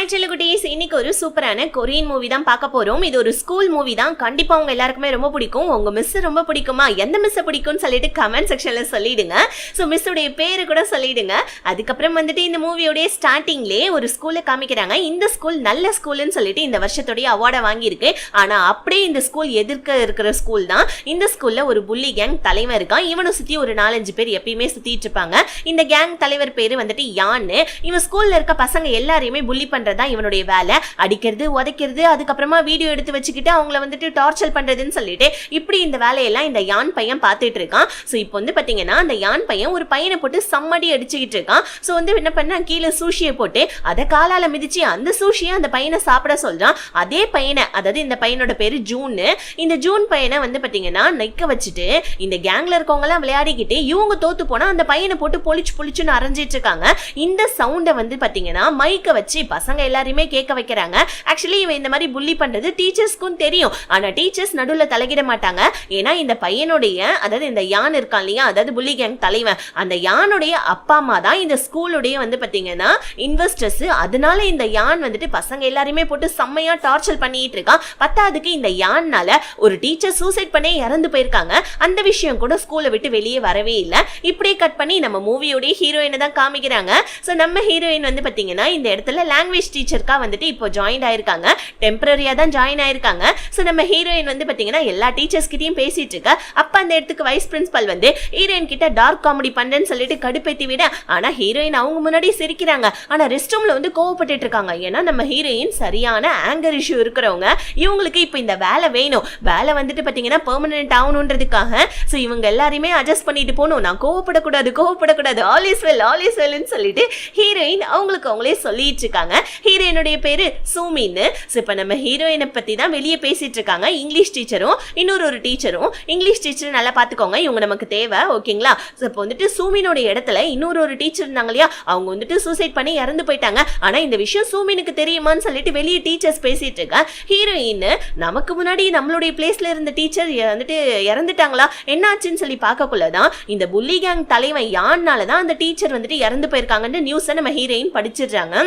Hi செல்லகுட்டீஸ், இன்னைக்கு ஒரு சூப்பரான கொரியன் மூவி தான் பார்க்க போறோம். இது ஒரு ஸ்கூல் மூவி தான். கண்டிப்பா உங்க எல்லாருக்குமே ரொம்ப பிடிக்கும். உங்க மிஸ் ரொம்ப பிடிக்குமா, எந்த மிஸ் பிடிக்கும்னு சொல்லிட்டு கமெண்ட் செக்ஷன்ல சொல்லிடுங்க. ஸோ மிஸ்ஸுடைய பேரு கூட சொல்லிடுங்க. அதுக்கப்புறம் வந்துட்டு இந்த மூவியோடைய ஸ்டார்டிங்லேயே ஒரு ஸ்கூலை காமிக்கிறாங்க. இந்த ஸ்கூல் நல்ல ஸ்கூல்னு சொல்லிட்டு இந்த வருஷத்துடைய அவார்டை வாங்கியிருக்கு. ஆனா அப்படியே இந்த ஸ்கூல் எதிர்க்க இருக்கிற ஸ்கூல் தான். இந்த ஸ்கூல்ல ஒரு புள்ளி கேங் தலைவன் இருக்கான். இவனை சுத்தி ஒரு 4-5 பேர் எப்பயுமே சுத்திட்டு இருப்பாங்க. இந்த கேங் தலைவர் பேரு வந்துட்டு யான்னு. இவன் ஸ்கூல்ல இருக்க பசங்க எல்லாரையுமே புள்ளி பண்றதா இவனுடைய வேலை. அடிக்கிறது, உதைக்கிறது, அதுக்கப்புறமா வீடியோ எடுத்து வச்சுக்கிட்டு அவங்கள வந்துட்டு டார்ச்சர் பண்றதுன்னு சொல்லிட்டு இப்படி இந்த வேலையெல்லாம் இந்த யான் பையன் பார்த்துட்டு இருக்கான். ஸோ இப்போ வந்து பாத்தீங்கன்னா அந்த யான் பையன் ஒரு பையனை போட்டு சம்மடி அடிச்சுக்கிட்டு இருக்கான். ஸோ வந்து என்ன பண்ணா, கீழே சூஷியை போட்டு அதை காலால மிதிச்சு அந்த சூஷியை அந்த பையனை சாப்பிட சொல்றான். அதே பையனை, அதாவது இந்த பையனோட பேரு ஜூன்னு, இந்த ஜூன் பையனை வந்து பாத்தீங்கன்னா நிக்க வச்சுட்டு இந்த கேங்ல இருக்கவங்க எல்லாம் விளையாடிக்கிட்டு இவங்க தோத்து போனா அந்த பையனை போட்டு பொழிச்சுன்னு அரைஞ்சிட்டு இருக்காங்க. இந்த சவுண்டை வந்து பாத்தீங்கன்னா மைக்க வச்சு பசங்க எல்லாரையுமே கேட்க வைக்கிறாங்க. ஆக்சுவலி இவன் இந்த மாதிரி புள்ளி பண்றது டீச்சர்ஸ்க்கும் தெரியும். ஆனா டீச்சர்ஸ் நடுவில் தலையிட மாட்டாங்க. ஏன்னா இந்த பையனுடைய, அதாவது இந்த யான் இருக்கான் இல்லையா, அதாவது புள்ளி கேங் தலைவன், அந்த யானுடைய அப்பா அம்மா தான் இந்த ஸ்கூலுடைய வந்து பாத்தீங்கன்னா இன்வெஸ்டர்ஸ். அதனால இந்த யான் வந்துட்டு பசங்க எல்லாரையுமே போட்டு செம்மையா டார்ச்சர் பண்ணிட்டு இருக்கான். பத்தாவதுக்கு இந்த யான்னால ஒரு டீச்சர் சூசைட் பண்ணி இறந்து போயிருக்காங்க. அந்த விஷயம் கூட ஸ்கூலை விட்டு வெளியே வரவே இல்லை. இப்படியே கட் பண்ணி நம்ம மூவியோடைய ஹீரோயினை தான் காமிக்கிறாங்க. ஸோ நம்ம ஹீரோயின் வந்து பாத்தீங்கன்னா இந்த இடத்துல லாங்குவேஜ் டீச்சருக்கா வந்துட்டு இப்போ ஜாயின் ஆயிருக்காங்க. டெம்பரரியா தான் ஜாயின் ஆயிருக்காங்க. ஸோ நம்ம ஹீரோயின் வந்து பாத்தீங்கன்னா எல்லா டீச்சர்ஸ் கிட்டையும் பேசிட்டு இருக்க. அப்ப அந்த இடத்துக்கு வைஸ் பிரின்சிபல் வந்து ஹீரோயின் கிட்ட டார்க் காமெடி பண்றேன்னு சொல்லிட்டு கடுப்பேத்தி விட, ஆனா ஹீரோயின் அவங்க முன்னாடி சிரிக்கிறாங்க. ஆனா ரெஸ்ட் ரூம்ல வந்து கோவப்பட்டு இருக்காங்க. ஏன்னா நம்ம ஹீரோயின் சரியான ஆங்கர் இஷ்யூ இருக்கிறவங்க. இவங்களுக்கு இப்போ இந்த வேலை வேணும். வேலை வந்துட்டு பாத்தீங்கன்னா பெர்மனன்ட் ஆகணுன்றதுக்காக ஸோ இவங்க எல்லாரையுமே அட்ஜஸ்ட் பண்ணிட்டு போகணும். நான் கோவப்படக்கூடாது, ஆல் இஸ் வெல்னு சொல்லிட்டு ஹீரோயின் அவங்களுக்கு அவங்களே சொல்லிட்டு இருக்காங்க. ஹீரோயினுடைய பேரு சூமின்னு. ஸோ இப்போ நம்ம ஹீரோயினை பத்தி தான் வெளியே பேசிட்டு இருக்காங்க. இங்கிலீஷ் டீச்சரும் இன்னொரு டீச்சரும். இங்கிலீஷ் டீச்சர் நல்லா பார்த்துக்கோங்க, இவங்க நமக்கு தேவை, ஓகேங்களா? ஸோ இப்போ வந்துட்டு சூமினுடைய இடத்துல இன்னொரு டீச்சர் இருந்தாங்க இல்லையா, அவங்க வந்துட்டு சூசைட் பண்ணி இறந்து போயிட்டாங்க. ஆனா இந்த விஷயம் சூமினுக்கு தெரியுமான்னு சொல்லிட்டு வெளியே டீச்சர்ஸ் பேசிட்டு இருக்க. ஹீரோயின் நமக்கு முன்னாடி நம்மளுடைய பிளேஸ்ல இருந்த டீச்சர் வந்துட்டு இறந்துட்டாங்களா, என்னாச்சுன்னு சொல்லி பார்க்கக்குள்ளதான் இந்த புள்ளி கேங் தலைவன் யான்னால தான் அந்த டீச்சர் வந்துட்டு இறந்து போயிருக்காங்கன்னு நியூஸை நம்ம ஹீரோயின் படிச்சிடுறாங்க.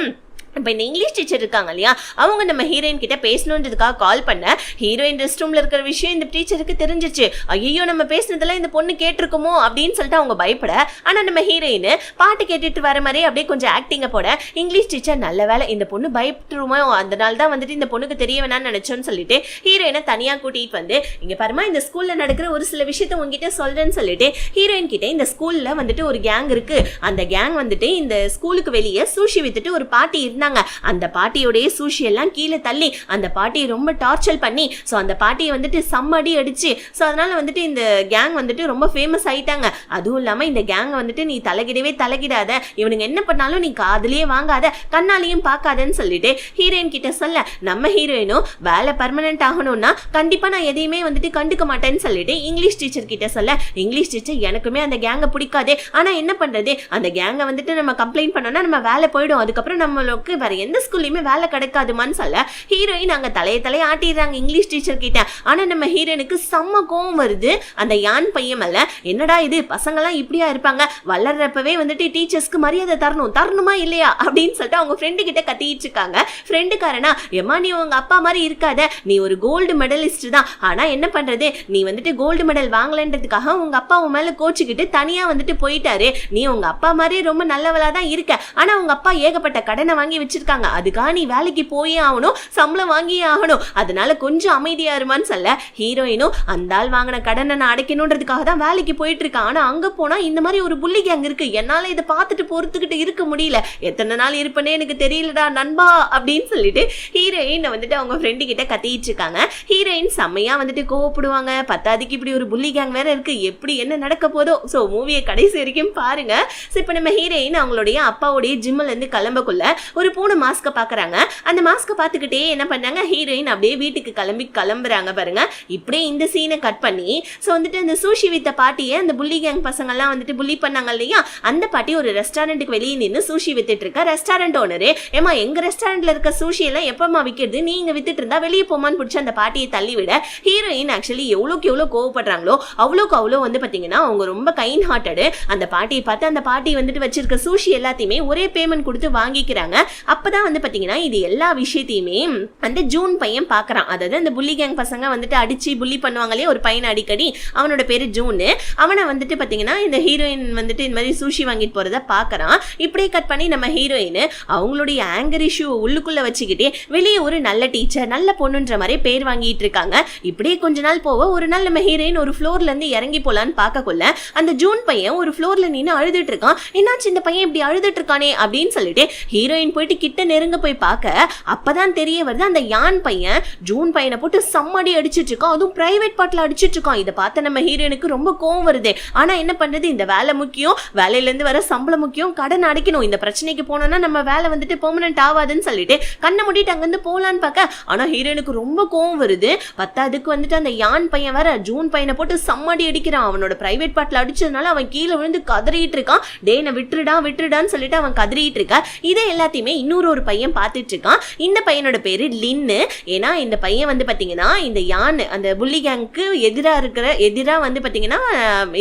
இப்போ இந்த இங்கிலீஷ் டீச்சர் இருக்காங்க இல்லையா, அவங்க நம்ம ஹீரோயின் கிட்ட பேசணுன்றதுக்காக கால் பண்ண. ஹீரோயின் ரெஸ்ட் ரூம்ல இருக்கிற விஷயம் இந்த டீச்சருக்கு தெரிஞ்சிச்சு. ஐயோ நம்ம பேசினதெல்லாம் இந்த பொண்ணு கேட்டிருக்குமோ அப்படின்னு சொல்லிட்டு அவங்க பயப்பட. ஆனா நம்ம ஹீரோயின் பாட்டு கேட்டுட்டு வர மாதிரி அப்படியே கொஞ்சம் ஆக்டிங்க போட. இங்கிலீஷ் டீச்சர் நல்ல வேலை இந்த பொண்ணு பயப்பட்டுருமோ, அதனால தான் வந்துட்டு இந்த பொண்ணுக்கு தெரிய வேணாம்னு நினைச்சோன்னு சொல்லிட்டு ஹீரோயினை தனியா கூட்டிட்டு வந்து, இங்க பாருமா இந்த ஸ்கூல்ல நடக்கிற ஒரு சில விஷயத்த உங்ககிட்ட சொல்றேன்னு சொல்லிட்டு ஹீரோயின் கிட்ட, இந்த ஸ்கூல்ல வந்துட்டு ஒரு கேங் இருக்கு. அந்த கேங் வந்துட்டு இந்த ஸ்கூலுக்கு வெளியே சூஷி வித்துட்டு ஒரு பாட்டி இருந்தாங்க. அந்த பாட்டியோடைய சூஷி எல்லாம் கீழே தள்ளி அந்த பாட்டியை ரொம்ப டார்ச்சர் பண்ணி ஸோ அந்த பாட்டியை வந்துட்டு சம்மடி அடிச்சு ஸோ அதனால வந்துட்டு இந்த கேங் வந்துட்டு ரொம்ப ஃபேமஸ் ஆயிட்டாங்க. அதுவும் இல்லாம இந்த கேங் வந்துட்டு நீ தலைகிடாத, இவனுங்க என்ன பண்ணாலும் நீ காதுலயே வாங்காத, கண்ணாலையும் பார்க்காதன்னு சொல்லிட்டு ஹீரோயின் கிட்ட சொல்ல, நம்ம ஹீரோயினும் வேலை பர்மனன்ட் ஆகணும்னா கண்டிப்பா நான் எதையுமே வந்துட்டு கண்டுக்க மாட்டேன்னு சொல்லிட்டு இங்கிலீஷ் டீச்சர் கிட்ட சொல்ல, இங்கிலீஷ் டீச்சர் எனக்குமே அந்த கேங்கை பிடிக்காதே, ஆனா என்ன பண்றது, அந்த கேங்கை வந்துட்டு நம்ம கம்ப்ளைண்ட் பண்ணோம்னா நம்ம வேலை போயிடும், அதுக்கப்புறம் நம்மளுக்கு வேற எந்த ஸ்கூல்லையுமே வேலை கிடைக்காதுமான்னு சொல்ல ஹீரோயின் அங்க தலையை ஆட்டிடுறாங்க இங்கிலீஷ் டீச்சர் கிட்ட. ஆனா நம்ம ஹீரோயினுக்கு செம்ம கோவம் வருது அந்த யான் பையன் மேல. என்னடா இது, பசங்கெல்லாம் இப்படியா இருப்பாங்க, வளர்றப்பவே வந்துட்டு டீச்சர்ஸ்க்கு மரியாதை தரணுமா இல்லையா அப்படின்னு சொல்லிட்டு அவங்க ஃப்ரெண்டு கிட்ட கத்திட்டு இருக்காங்க. ஃப்ரெண்டுக்காரனா, எம்மா நீ உங்க அப்பா மாதிரி இருக்காத, நீ ஒரு கோல்டு மெடலிஸ்ட் தான், ஆனா என்ன பண்றது, நீ வந்துட்டு கோல்டு மெடல் வாங்கலன்றதுக்காக உங்க அப்பா உன் மேல கோச்சுக்கிட்டு தனியா வந்துட்டு போயிட்டாரு. நீ உங்க அப்பா மாதிரியே ரொம்ப நல்லவளா தான் இருக்க, ஆனா உங்க அப்பா ஏகப்பட்ட கடனை வாங்கி வச்சிருக்காங்க, அதுக்காக நீ வேலைக்கு போயே ஆகணும், சம்பளம் வாங்கியே ஆகணும், அதனால கொஞ்சம் அமைதியா இருமான்னு சொல்ல ஹீரோயினும் அந்த ஆள் வாங்கின கடனை நான் அடைக்கணுன்றதுக்காக தான் வேலைக்கு போயிட்டு இருக்கான். ஆனா அங்க போனா இந்த மாதிரி ஒரு புள்ளி கேங் இருக்கு, என்னால இதை பார்த்துட்டு பொறுத்துக்கிட்டு இருக்க முடியல, எத்தனை நாள் இருப்பனே எனக்கு தெரியலடா நண்பா அப்படின்னு சொல்லிட்டு ஹீரோயின் வந்துட்டு அவங்க ஃப்ரெண்டு கிட்ட கத்திட்டு இருக்காங்க. ஹீரோயின் செம்மையா வந்துட்டு கோவப்படுவாங்க. பத்தாதிக்கு இப்படி ஒரு புள்ளி கேங் வேற இருக்கு, எப்படி என்ன நடக்க போதோ. ஸோ மூவியை கடைசி வரைக்கும் பாருங்க. ஸோ இப்போ நம்ம ஹீரோயின் அவங்களுடைய அப்பாவுடைய ஜிம்ல இருந்து கிளம்பக்குள்ள ஒரு பூனை மாஸ்க பாக்குறாங்க. அந்த மாஸ்க பார்த்துக்கிட்டே என்ன பண்ணாங்க, ஹீரோயின் அப்படியே வீட்டுக்கு கிளம்புறாங்க பாருங்க. இப்படியே இந்த சீனை கட் பண்ணி ஸோ வந்துட்டு அந்த சூஷி வித்த பாட்டியை அந்த புள்ளி கேங் பசங்க எல்லாம் வந்துட்டு புள்ளி பண்ணாங்க இல்லையா, அந்த பாட்டி ஒரு ரெஸ்டாரண்ட்டுக்கு வெளியே நின்று சூஷி வித்துட்டு இருக்க. ரெஸ்டாரண்ட் ஓனரு, ஏமா எங்க ரெஸ்டாரண்ட்ல இருக்க சூஷி எல்லாம் எப்பமா விற்கிறது, நீங்க வித்துட்டு இருந்தா வெளியே போமான்னு பிடிச்சி அந்த பாட்டியை தள்ளி விட ஹீரோயின் ஆக்சுவலி எவ்வளோக்கு எவ்வளோ கோவப்படுறாங்களோ அவ்வளோக்கு அவ்வளோ வந்து பாத்தீங்கன்னா அவங்க ரொம்ப கைண்ட் ஹார்ட்டடு. அந்த பாட்டியை பார்த்து அந்த பாட்டி வந்துட்டு வச்சிருக்க சூஷி எல்லாத்தையுமே ஒரே பேமெண்ட் கொடுத்து வாங்கிக்கிறாங்க. அப்பதான் வந்து பாத்தீங்கன்னா இது எல்லா விஷயத்தையுமே அந்த ஜூன் பையன் பாக்குறான். அதாவது அந்த புள்ளி கேங் பசங்க வந்துட்டு அடிச்சு புள்ளி பண்ணுவாங்களே ஒரு பையன் அடிக்கடி, அவனோட பேரு ஜூனு. அவனை வந்துட்டு பாத்தீங்கன்னா இந்த ஹீரோயின் வந்துட்டு இந்த மாதிரி சூஷி வாங்கிட்டு போறத பாக்குறான். இப்படியே கட் பண்ணி நம்ம ஹீரோயின் அவங்களுடைய ஆங்கர் இஷ்யூ உள்ளுக்குள்ள வச்சுக்கிட்டே வெளியே ஒரு நல்ல டீச்சர் நல்ல பொண்ணுன்ற மாதிரி பேர் வாங்கிட்டு இருக்காங்க. இப்படியே கொஞ்ச நாள் போக ஒரு நாள் நம்ம ஹீரோயின் ஒரு ஃப்ளோர்ல இருந்து இறங்கி போலான்னு பார்க்கக்குள்ள அந்த ஜூன் பையன் ஒரு ஃப்ளோர்ல நின்று அழுதுட்டு இருக்கான். என்னாச்சு இந்த பையன் இப்படி அழுதுட்டு இருக்கானே அப்படின்னு சொல்லிட்டு ஹீரோயின் போயிட்டு கிட்ட நெருங்க போய் பார்க்க அப்பதான் தெரிய வருது அந்த யான் பையன் ஜூன் பையனை போட்டு சம்மடி அடிச்சிட்டு இருக்கான். அதுவும் பிரைவேட் பார்ட்ல அடிச்சிட்டு இருக்கான். இதை பார்த்த நம்ம ஹீரோயினுக்கு ரொம்ப கோவம் வருது. ஆனா என்ன பண்றது, இந்த வேலை முக்கியம், வேலையில இருந்து வர சம்பளம் முக்கியம், கடன் அடைக்கணும். இந்த பிரச்சனைக்கு போனோம்னா நம்ம வேலை வந்துட்டு பெர்மனன்ட் ஆகாதுன்னு சொல்லிட்டு கண்ணை மூடிட்டு அங்கிருந்து போலான்னு பார்க்க ஆனா ஹீரோயினுக்கு ரொம்ப கோவம் வருது. பத்தாதுக்கு வந்துட்டு அந்த யான் பையன் வேற ஜூன் பையனை போட்டு சம்மடி அடிக்கிறான். அவனோட பிரைவேட் பார்ட்ல அடிச்சதுனால அவன் கீழே விழுந்து கதறிட்டு இருக்கான். டேனை விட்டுடான்னு சொல்லிட்டு அவன் கதறிட்டு இருக்கா. இதை எல்லாத்தையுமே இன்னொரு பையன் பார்த்துட்டு இருக்கான். இந்த பையனோட பேரு லின்னு. ஏன்னா இந்த பையன் வந்து பாத்தீங்கன்னா இந்த யான் அந்த புள்ளி கேங்க்கு எதிரா வந்து பாத்தீங்கன்னா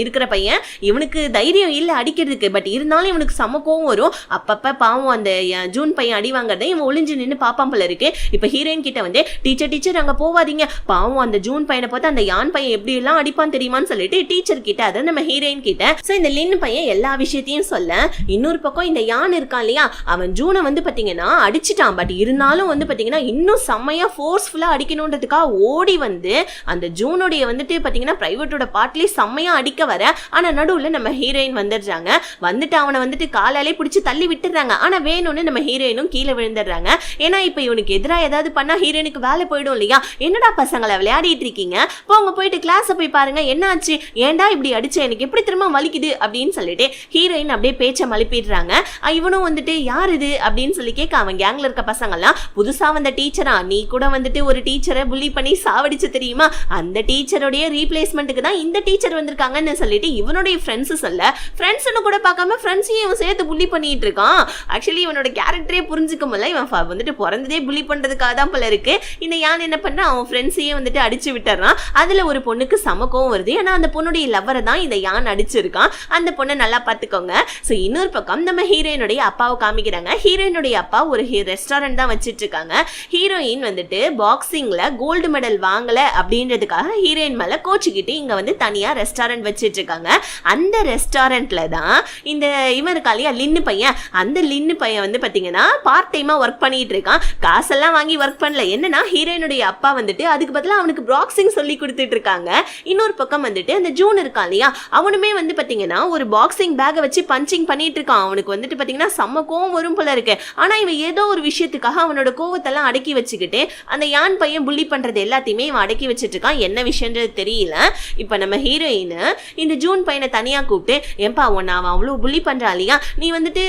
இருக்கிற பையன். இவனுக்கு தைரியம் இல்ல அடிக்கிறதுக்கு, பட் இருந்தாலும் இவனுக்கு செம கோவம் வரும். அப்பப்ப பாவம் அந்த ஜூன் பையன் அடி வாங்கறதை இவன் ஒளிஞ்சு நின்று பாப்பான் போல இருக்கு. இப்ப ஹீரோயின் கிட்ட வந்து டீச்சர் அங்க போவாதீங்க, பாவம் அந்த ஜூன் பையனை பார்த்து அந்த யான் பையன் எப்படி எல்லாம் அடிப்பான் தெரியுமான்னு சொல்லிட்டு டீச்சர் கிட்ட அதை நம்ம ஹீரோயின் கிட்ட சோ இந்த லின் பையன் எல்லா விஷயத்தையும் சொல்ல, இன்னொரு பக்கம் இந்த யான் இருக்கான் இல்லையா, அவன் ஜூனை வந்து பாத்தீங்கன்னா அடிச்சிட்டான். பட் இருந்தாலும் வந்து பாத்தீங்கன்னா இன்னும் செம்மையா ஃபோர்ஸ்ஃபுல்லா அடிக்கணும்ன்றதுக்காக ஓடி வந்து அந்த ஜூனுடைய வந்துட்டு பாத்தீங்கன்னா பிரைவேட்டோட பார்ட்லயே செம்மையா அடிக்க வர, ஆனா நடுவுல நம்ம ஹீரோயின் வந்துடுறாங்க. வந்துட்டு அவனை வந்துட்டு காலாலே பிடிச்சி தள்ளி விட்டுறாங்க. ஆனா வேணும்னு நம்ம ஹீரோயினும் கீழே விழுந்துடுறாங்க. ஏன்னா இப்ப இவனுக்கு எதிராக ஏதாவது பண்ணா ஹீரோயினுக்கு வேலை போயிடும் இல்லையா. என்னடா பசங்களை விளையாடிட்டு இருக்கீங்க, போங்க போயிட்டு கிளாஸ் போய் பாருங்க, என்ன ஆச்சு, ஏன்டா இப்படி அடிச்ச, எனக்கு எப்படி திரும்ப வலிக்குது அப்படின்னு சொல்லிட்டு ஹீரோயின் அப்படியே பேச்ச மழுப்பிடுறாங்க. இவனும் வந்துட்டு யார் இது அப்படின்னு சொல்லி கேட்க, அவன் கேங்ல இருக்க பசங்க எல்லாம் புதுசா வந்த டீச்சரா, நீ கூட வந்துட்டு ஒரு டீச்சரை புள்ளி பண்ணி சாவடிச்சு தெரியுமா, அந்த டீச்சருடைய ரீப்ளேஸ்மெண்ட்டுக்கு தான் இந்த டீச்சர் வந்திருக்காங்கன்னு சொல்லிட்டு இவனுடைய ஃப்ரெண்ட்ஸ் சொல்ல, ஃப்ரெண்ட்ஸ்னு கூட பார்க்காம ஃப்ரெண்ட்ஸையும் இவன் சேர்த்து புள்ளி பண்ணிட்டு இருக்கான். ஆக்சுவலி இவனோட கேரக்டரே புரிஞ்சுக்க முடியல. இவன் வந்துட்டு பிறந்ததே புள்ளி பண்றதுக்காக தான் போல இருக்கு. இந்த யான் என்ன பண்ணா அவன் ஃப்ரெண்ட்ஸையே வந்துட்டு அடிச்சு விட்டுறான். அதுல ஒரு பொண்ணுக்கு சமக்கம் வருது. ஏன்னா அந்த பொண்ணுடைய லவ்வரை தான் இந்த யான் அடிச்சிருக்கான். அந்த பொண்ணை நல்லா பார்த்துக்கோங்க. ஸோ இன்னொரு பக்கம் நம்ம ஹீரோயினுடைய அப்பாவை காமிக்கிறாங்க. ஹீரோயினுடைய அப்பா ஒரு ரெஸ்டாரண்ட் தான் வச்சிட்டு இருக்காங்க. ஹீரோயின் வந்துட்டு பாக்ஸிங்ல கோல்டு மெடல் வாங்கல அப்படின்றதுக்காக ஹீரோயின் மேல கோச்சுக்கிட்டு இங்க வந்து தனியா ரெஸ்டாரண்ட் வச்சிட்டு இருக்காங்க. அந்த ரெஸ்டாரண்ட்ல தான் இந்த இவன் இருக்காலையா லின்னு பையன், அந்த லின்னு பையன் வந்து பாத்தீங்கன்னா பார்ட் டைமா ஒர்க் பண்ணிட்டு இருக்கான். காசெல்லாம் வாங்கி ஒர்க் பண்ணல. என்னன்னா ஹீரோயினுடைய அப்பா வந்துட்டு அதுக்கு பதிலா அவனுக்கு பாக்ஸிங் சொல்லி கொடுத்துட்டு இருக்காங்க. இன்னொரு பக்கம் வந்துட்டு அந்த ஜூன் இருக்கான் இல்லையா, அவனுமே வந்து பாத்தீங்கன்னா ஒரு பாக்ஸிங் பேக்கை வச்சு பஞ்சிங் பண்ணிட்டு இருக்கான். அவனுக்கு வந்துட்டு பாத்தீங்கன்னா செம்ம கோவம் வரும் போல இருக்கு. ஆனா இவன் ஏதோ ஒரு விஷயத்துக்காக அவனோட கோவத்தெல்லாம் அடக்கி வச்சுக்கிட்டு அந்த யான் பையன் புள்ளி பண்றது எல்லாத்தையுமே இவன் அடக்கி வச்சுட்டு இருக்கான். என்ன விஷயம்ன்றது தெரியல. இப்ப நம்ம ஹீரோயின் இந்த ஜூன் பையனை தனியா கூப்பிட்டு, ஏன்பா உன்னை அவன் அவ்வளவு புள்ளி பண்றான் இல்லையா, நீ வந்துட்டு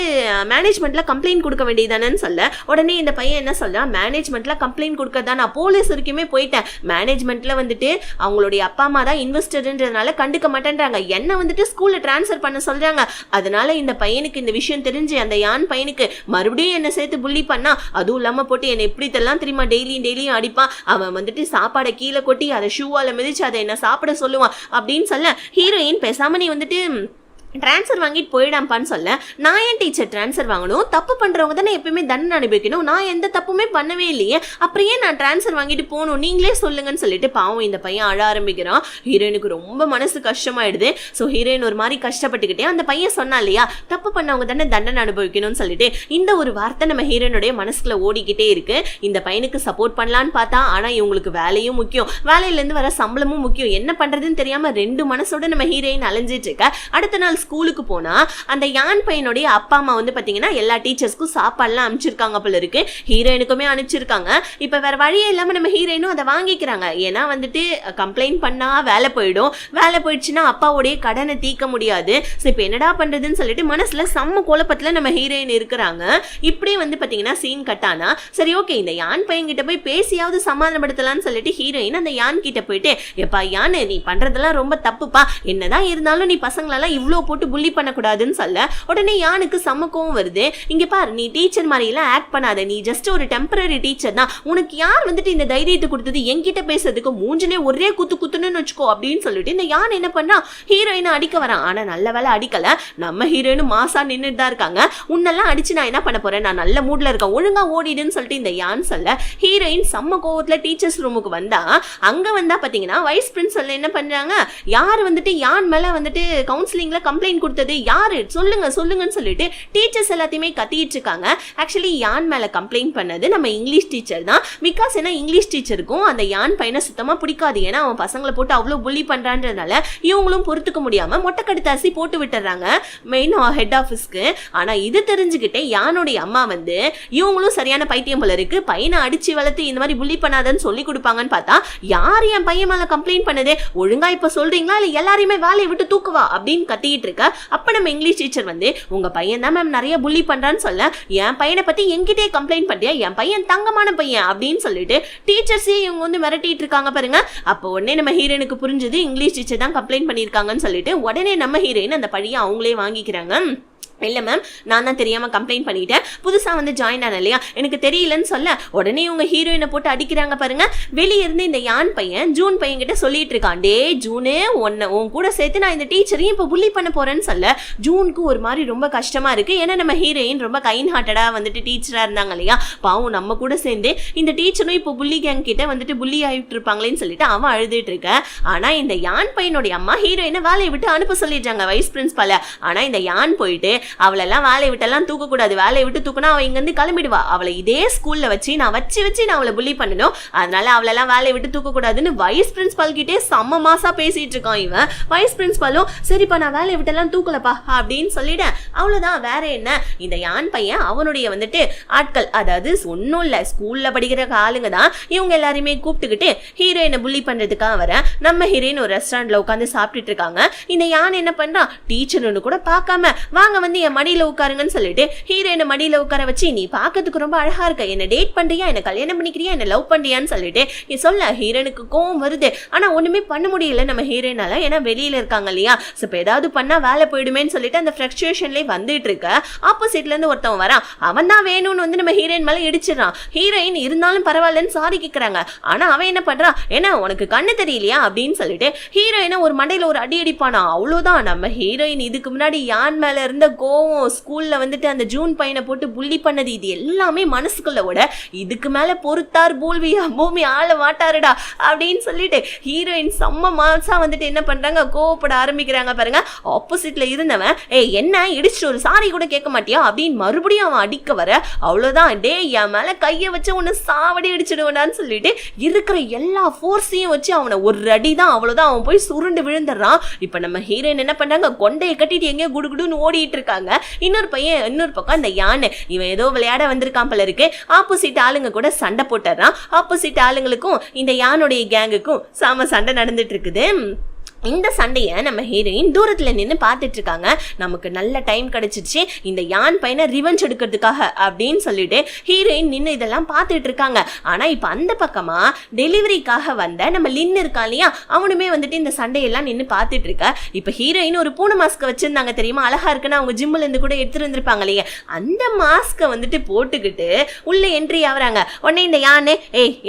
மேனேஜ்மெண்ட்ல கம்ப்ளைண்ட் கொடுக்க வேண்டியதானு சொல்ல, உடனே இந்த பையன் என்ன சொல்றான், மேனேஜ்மெண்ட்ல கம்ப்ளைண்ட் கொடுக்கறதா, நான் போலீஸ் வரைக்குமே போயிட்டேன், மேனேஜ்மெண்ட்ல வந்துட்டு அவங்களுடைய அப்பா அம்மா தான் இன்வெஸ்டர்ன்றதுனால கண்டுக்க மாட்டேன்றாங்க, என்ன வந்துட்டு ஸ்கூல்ல டிரான்ஸ்ஃபர் பண்ண சொல்றாங்க. அதனால இந்த பையனுக்கு இந்த விஷயம் தெரிஞ்சு அந்த யான் பையனுக்கு மறுபடியும் என்ன சேர்த்து புள்ளி பண்ணா, அதுவும் இல்லாம போட்டு என்ன எப்படி தெல்லாம் தெரியுமா டெய்லியும் அடிப்பான். அவன் வந்துட்டு சாப்பாடை கீழே கொட்டி அதை ஷூவால மிதிச்சு அதை என்ன சாப்பிட சொல்லுவான் அப்படின்னு சொல்ல, ஹீரோயின் பேசாம நீ வந்துட்டு ட்ரான்ஸ்ஃபர் வாங்கிட்டு போயிடாம்ப்பான்னு சொல்ல, நான் ஏன் டீச்சர் ட்ரான்ஸ்ஃபர் வாங்கணும், தப்பு பண்ணுறவங்க தானே எப்பயுமே தண்டனை அனுபவிக்கணும், நான் எந்த தப்புமே பண்ணவே இல்லையே, அப்புறம் ஏன் நான் ட்ரான்ஸ்ஃபர் வாங்கிட்டு போகணும், நீங்களே சொல்லுங்கன்னு சொல்லிட்டு பாவம் இந்த பையன் அழ ஆரம்பிக்கிறான். ஹீரோயினுக்கு ரொம்ப மனசு கஷ்டமாயிடுது. ஸோ ஹீரோயின் ஒரு மாதிரி கஷ்டப்பட்டுக்கிட்டே அந்த பையன் சொன்னா இல்லையா, தப்பு பண்ணவங்க தானே தண்டனை அனுபவிக்கணும்னு சொல்லிட்டு இந்த ஒரு வார்த்தை நம்ம ஹீரோயினுடைய மனசுக்குள்ள ஓடிக்கிட்டே இருக்கு. இந்த பையனுக்கு சப்போர்ட் பண்ணலான்னு பார்த்தா, ஆனா இவங்களுக்கு வேலையும் முக்கியம், வேலையிலேருந்து வர சம்பளமும் முக்கியம், என்ன பண்றதுன்னு தெரியாம ரெண்டு மனசோட நம்ம ஹீரோயின் அலைஞ்சிட்டு இருக்க. அடுத்த நாள் ஸ்கூலுக்கு போனா அந்த யான் பையனுடைய அப்பா அம்மா வந்து பாத்தீங்கன்னா எல்லா டீச்சர்ஸ்க்கும் சாப்பாடுலாம் அனுப்பிச்சிருக்காங்க போல இருக்கு. ஹீரோயினுக்குமே அனுப்பிச்சிருக்காங்க. இப்ப வேற வழியே இல்லாம நம்ம ஹீரோயினும் அதை வாங்கிக்கிறாங்க. ஏன்னா வந்துட்டு கம்ப்ளைண்ட் பண்ணா வேலை போயிடும், வேலை போயிடுச்சுன்னா அப்பாவுடைய கடனை தீர்க்க முடியாது. ஸோ இப்போ என்னடா பண்றதுன்னு சொல்லிட்டு மனசுல செம்ம குழப்பத்துல நம்ம ஹீரோயின் இருக்கிறாங்க. இப்படியே வந்து பாத்தீங்கன்னா சீன் கட்டானா சரி ஓகே இந்த யான் பையன் கிட்ட போய் பேசியாவது சமாதானப்படுத்தலாம்னு சொல்லிட்டு ஹீரோயின் அந்த யான் கிட்ட போயிட்டு, எப்பா யான் நீ பண்றதெல்லாம் ரொம்ப தப்புப்பா, என்னதான் இருந்தாலும் நீ பசங்களெல்லாம் இவ்வளோ போட்டு புள்ளி பண்ணக்கூடாதுன்னு சொல்ல உடனே யானுக்கு சமக்கவும் வருது. இங்க பாரு, நீ டீச்சர் மாதிரி எல்லாம் ஆக்ட் பண்ணாத, நீ ஜஸ்ட் ஒரு டெம்பரரி டீச்சர் தான், உனக்கு யார் வந்துட்டு இந்த தைரியத்தை கொடுத்தது என்கிட்ட பேசுறதுக்கு, மூஞ்சிலே ஒரே குத்துன்னு வச்சுக்கோ அப்படின்னு சொல்லிட்டு இந்த யான் என்ன பண்ணா ஹீரோயினை அடிக்க வரான். ஆனா நல்ல வேலை அடிக்கல, நம்ம ஹீரோயினும் மாசா நின்றுட்டு தான் இருக்காங்க. உன்னெல்லாம் அடிச்சு நான் என்ன பண்ண போறேன், நான் நல்ல மூட்ல இருக்கேன், ஒழுங்கா ஓடிடுன்னு சொல்லிட்டு இந்த யான் சொல்ல ஹீரோயின் செம்ம கோவத்துல டீச்சர்ஸ் ரூமுக்கு வந்தா அங்க வந்தா பாத்தீங்கன்னா வைஸ் பிரின்சிபல் என்ன பண்றாங்க, யார் வந்துட்டு யான் மேல வந்துட்டு கவுன்சிலிங்ல கம்ப்ளைண்ட் கொடுத்தது யாரு சொல்லுங்கன்னு சொல்லிட்டு டீச்சர்ஸ் எல்லாத்தையுமே கத்திட்டு இருக்காங்க. ஆக்சுவலி யான் மேல கம்ப்ளைண்ட் பண்ணது நம்ம இங்கிலீஷ் டீச்சர் தான். பிகாஸ் ஏன்னா இங்கிலீஷ் டீச்சருக்கும் அந்த யான் பையனை சுத்தமா பிடிக்காது, ஏன்னா அவன் பசங்களை போட்டு அவ்வளவு புள்ளி பண்றான்றதுனால இவங்களும் பொறுத்துக்க முடியாம மொட்டை கடுத்தாசி போட்டு விட்டுறாங்க மெயின் ஹெட் ஆஃபீஸ்க்கு. ஆனா இது தெரிஞ்சுக்கிட்டே யானுடைய அம்மா வந்து இவங்களும் சரியான பைத்தியம் போல இருக்கு, பையனை அடிச்சு வளர்த்து இந்த மாதிரி புள்ளி பண்ணாதன்னு சொல்லி கொடுப்பாங்கன்னு பார்த்தா யார் என் பையன் மேல கம்ப்ளைண்ட் பண்ணதே, ஒழுங்கா இப்ப சொல்றீங்களா இல்ல எல்லாரையுமே வேலையை விட்டு தூக்குவா அப்படின்னு கத்திட்டு இருக்க. அப்ப நம்ம இங்கிலீஷ் டீச்சர் வந்து உங்க பையன் தான் மேம் நிறைய புள்ளி பண்றான்னு சொல்ல என் பையனை பத்தி என்கிட்டே கம்ப்ளைண்ட் பண்றியா, என் பையன் தங்கமான பையன் அப்படின்னு சொல்லிட்டு டீச்சர்ஸே இவங்க வந்து மிரட்டிட்டு இருக்காங்க பாருங்க. அப்போ உடனே நம்ம ஹீரோயினுக்கு புரிஞ்சது இங்கிலீஷ் டீச்சர் தான் கம்ப்ளைண்ட் பண்ணிருக்காங்கன்னு சொல்லிட்டு உடனே நம்ம ஹீரோயின் அந்த பழியை அவங்களே வாங்கிக்கிறாங்க. இல்லை மேம், நான் தான் தெரியாமல் கம்ப்ளைண்ட் பண்ணிட்டேன், புதுசாக வந்து ஜாயின் ஆன இல்லையா, எனக்கு தெரியலன்னு சொல்ல உடனே உங்கள் ஹீரோயினை போட்டு அடிக்கிறாங்க பாருங்க. வெளியே இருந்து இந்த யான் பையன் ஜூன் பையன் கிட்ட சொல்லிட்டு இருக்கான், டே ஜூனு உன் கூட சேர்த்து நான் இந்த டீச்சரையும் இப்போ புள்ளி பண்ண போறேன்னு சொல்ல ஜூனுக்கு ஒரு மாதிரி ரொம்ப கஷ்டமா இருக்கு. ஏன்னா நம்ம ஹீரோயின் ரொம்ப கைண்ட் ஹார்ட்டடாக வந்துட்டு டீச்சராக இருந்தாங்க இல்லையா, பாவம் நம்ம கூட சேர்ந்து இந்த டீச்சரும் இப்போ புள்ளி கேங் கிட்ட வந்துட்டு புள்ளி ஆகிட்டு இருப்பாங்களேன்னு சொல்லிட்டு அவன் அழுதுட்டு இருக்க. ஆனால் இந்த யான் பையனுடைய அம்மா ஹீரோயினை வேலையை விட்டு அனுப்ப சொல்லிடுறாங்க வைஸ் பிரின்சிபால. ஆனால் இந்த யான் போயிட்டு அவளெல்லாம் வேலையை விட்டெல்லாம் தூக்கக்கூடாது, வேலையை விட்டு தூக்குனா அவள் இங்கேருந்து கிளம்பிடுவா, அவளை இதே ஸ்கூல்ல வச்சு நான் அவளை புள்ளி பண்ணணும், அதனால அவளெல்லாம் வேலையை விட்டு தூக்கக்கூடாதுன்னு வைஸ் பிரின்சிபால் கிட்டே செம்ம மாசா பேசிட்டு இருக்கான் இவன். வைஸ் பிரின்சிபாலும் சரிப்பா நான் வேலையை விட்டெல்லாம் தூக்கலப்பா அப்படின்னு சொல்லிட்டேன், அவ்வளவுதான் வேற என்ன. இந்த யான் பையன் அவனுடைய வந்துட்டு ஆட்கள், அதாவது ஒன்னும் இல்ல ஸ்கூல்ல படிக்கிற ஆளுங்க தான், இவங்க எல்லாருமே கூப்பிட்டுக்கிட்டு ஹீரோயினை புள்ளி பண்றதுக்காக வர நம்ம ஹீரோயின் ஒரு ரெஸ்டாரண்ட்ல உட்காந்து சாப்பிட்டுட்டு இருக்காங்க. இந்த யான் என்ன பண்றான், டீச்சர்னு கூட பார்க்காம வாங்க வந்து என் மடியில உட்காருங்கன்னு சொல்லிட்டு ஹீரோயினை மடியில உட்கார வச்சு நீ பாக்கிறதுக்கு ரொம்ப அழகா இருக்க, என்ன டேட் பண்றியா, என்ன கல்யாணம் பண்ணிக்கிறியா, என்ன லவ் பண்றியான்னு சொல்லிட்டு சொல்ல ஹீரோனுக்கு கோவம் வருது. ஆனா ஒண்ணுமே பண்ண முடியல நம்ம ஹீரோயினால, ஏன்னா வெளியில இருக்காங்க இல்லையா, இப்ப ஏதாவது பண்ணா வேலை போயிடுமேன்னு சொல்லிட்டு அந்த ஃப்ரஸ்ட்ரேஷன்லயே வந்துட்டு இருக்க. ஆப்போசிட்ல இருந்து ஒருத்தவன் வரான், அவன் தான் வேணும்னு வந்து நம்ம ஹீரோயின் மேல இடிச்சிடறான். ஹீரோயின் இருந்தாலும் பரவாயில்லன்னு சாரி கேட்கறாங்க. ஆனா அவன் என்ன பண்றான், ஏன்னா உனக்கு கண்ணு தெரியலையா அப்படின்னு சொல்லிட்டு ஹீரோயினை ஒரு மண்டையில ஒரு அடி அடிப்பானா. அவ்வளவுதான் நம்ம ஹீரோயின் இதுக்கு முன்னாடி யான் மேல இருந்த கோவம், ஸ்கூல்ல வந்துட்டு அந்த ஜூன் பையனை போட்டு புள்ளி பண்ணது, இது எல்லாமே மனசுக்குள்ள விட இதுக்கு மேல பொறுத்தார் பூமி ஆள மாட்டாருடா அப்படின்னு சொல்லிட்டு ஹீரோயின் செம்ம மாசா வந்துட்டு என்ன பண்றாங்க, கோவப்பட ஆரம்பிக்கிறாங்க பாருங்க. ஆப்போசிட்ல இருந்தவன் என்ன இடிச்சுட்டு ஒரு சாரி கூட கேட்க மாட்டியா அப்படின்னு மறுபடியும் அவன் அடிக்க வர, அவ்வளவுதான் டே என் மேல கைய வச்சு உன்னை சாவடி அடிச்சிடுவேடான்னு சொல்லிட்டு இருக்கிற எல்லா ஃபோர்ஸையும் வச்சு அவனை ஒரு அடிதான், அவ்வளவுதான் அவன் போய் சுருண்டு விழுந்துடுறான். இப்ப நம்ம ஹீரோயின் என்ன பண்றாங்க, கொண்டையை கட்டிட்டு எங்கேயோ குடுகுடுன்னு ஓடிட்டு இருக்காங்க. இன்னொரு பக்கம் அந்த யானை இவன் ஏதோ விளையாட வந்திருக்கான் போல இருக்கு. ஆப்போசிட் ஆளுங்க கூட சண்டை போட்டுறான். ஆப்போசிட் ஆளுங்களுக்கும் இந்த யானுடைய கேங்குக்கும் சாம சண்டை நடந்துட்டு இருக்குது. இந்த சண்டையை நம்ம ஹீரோயின் தூரத்துல நின்று பார்த்துட்டு இருக்காங்க. நமக்கு நல்ல டைம் கிடைச்சிச்சு இந்த யான் பையனை ரிவெஞ்ச் எடுக்கிறதுக்காக அப்படின்னு சொல்லிட்டு ஹீரோயின் நின்று இதெல்லாம் பார்த்துட்டு இருக்காங்க. ஆனா இப்ப அந்த பக்கமா டெலிவரிக்காக வந்த நம்ம லின் இருக்கான் இல்லையா, அவனுமே வந்துட்டு இந்த சண்டையெல்லாம் நின்று பார்த்துட்டு இருக்க. இப்ப ஹீரோயின் ஒரு பூனை மாஸ்க் வச்சிருந்தாங்க தெரியுமா, அழகா இருக்குன்னு அவங்க ஜிம்ல இருந்து கூட எடுத்துட்டு இருந்திருப்பாங்க இல்லையா, அந்த மாஸ்கை வந்துட்டு போட்டுக்கிட்டு உள்ள என்ட்ரி ஆகுறாங்க. உடனே இந்த யானை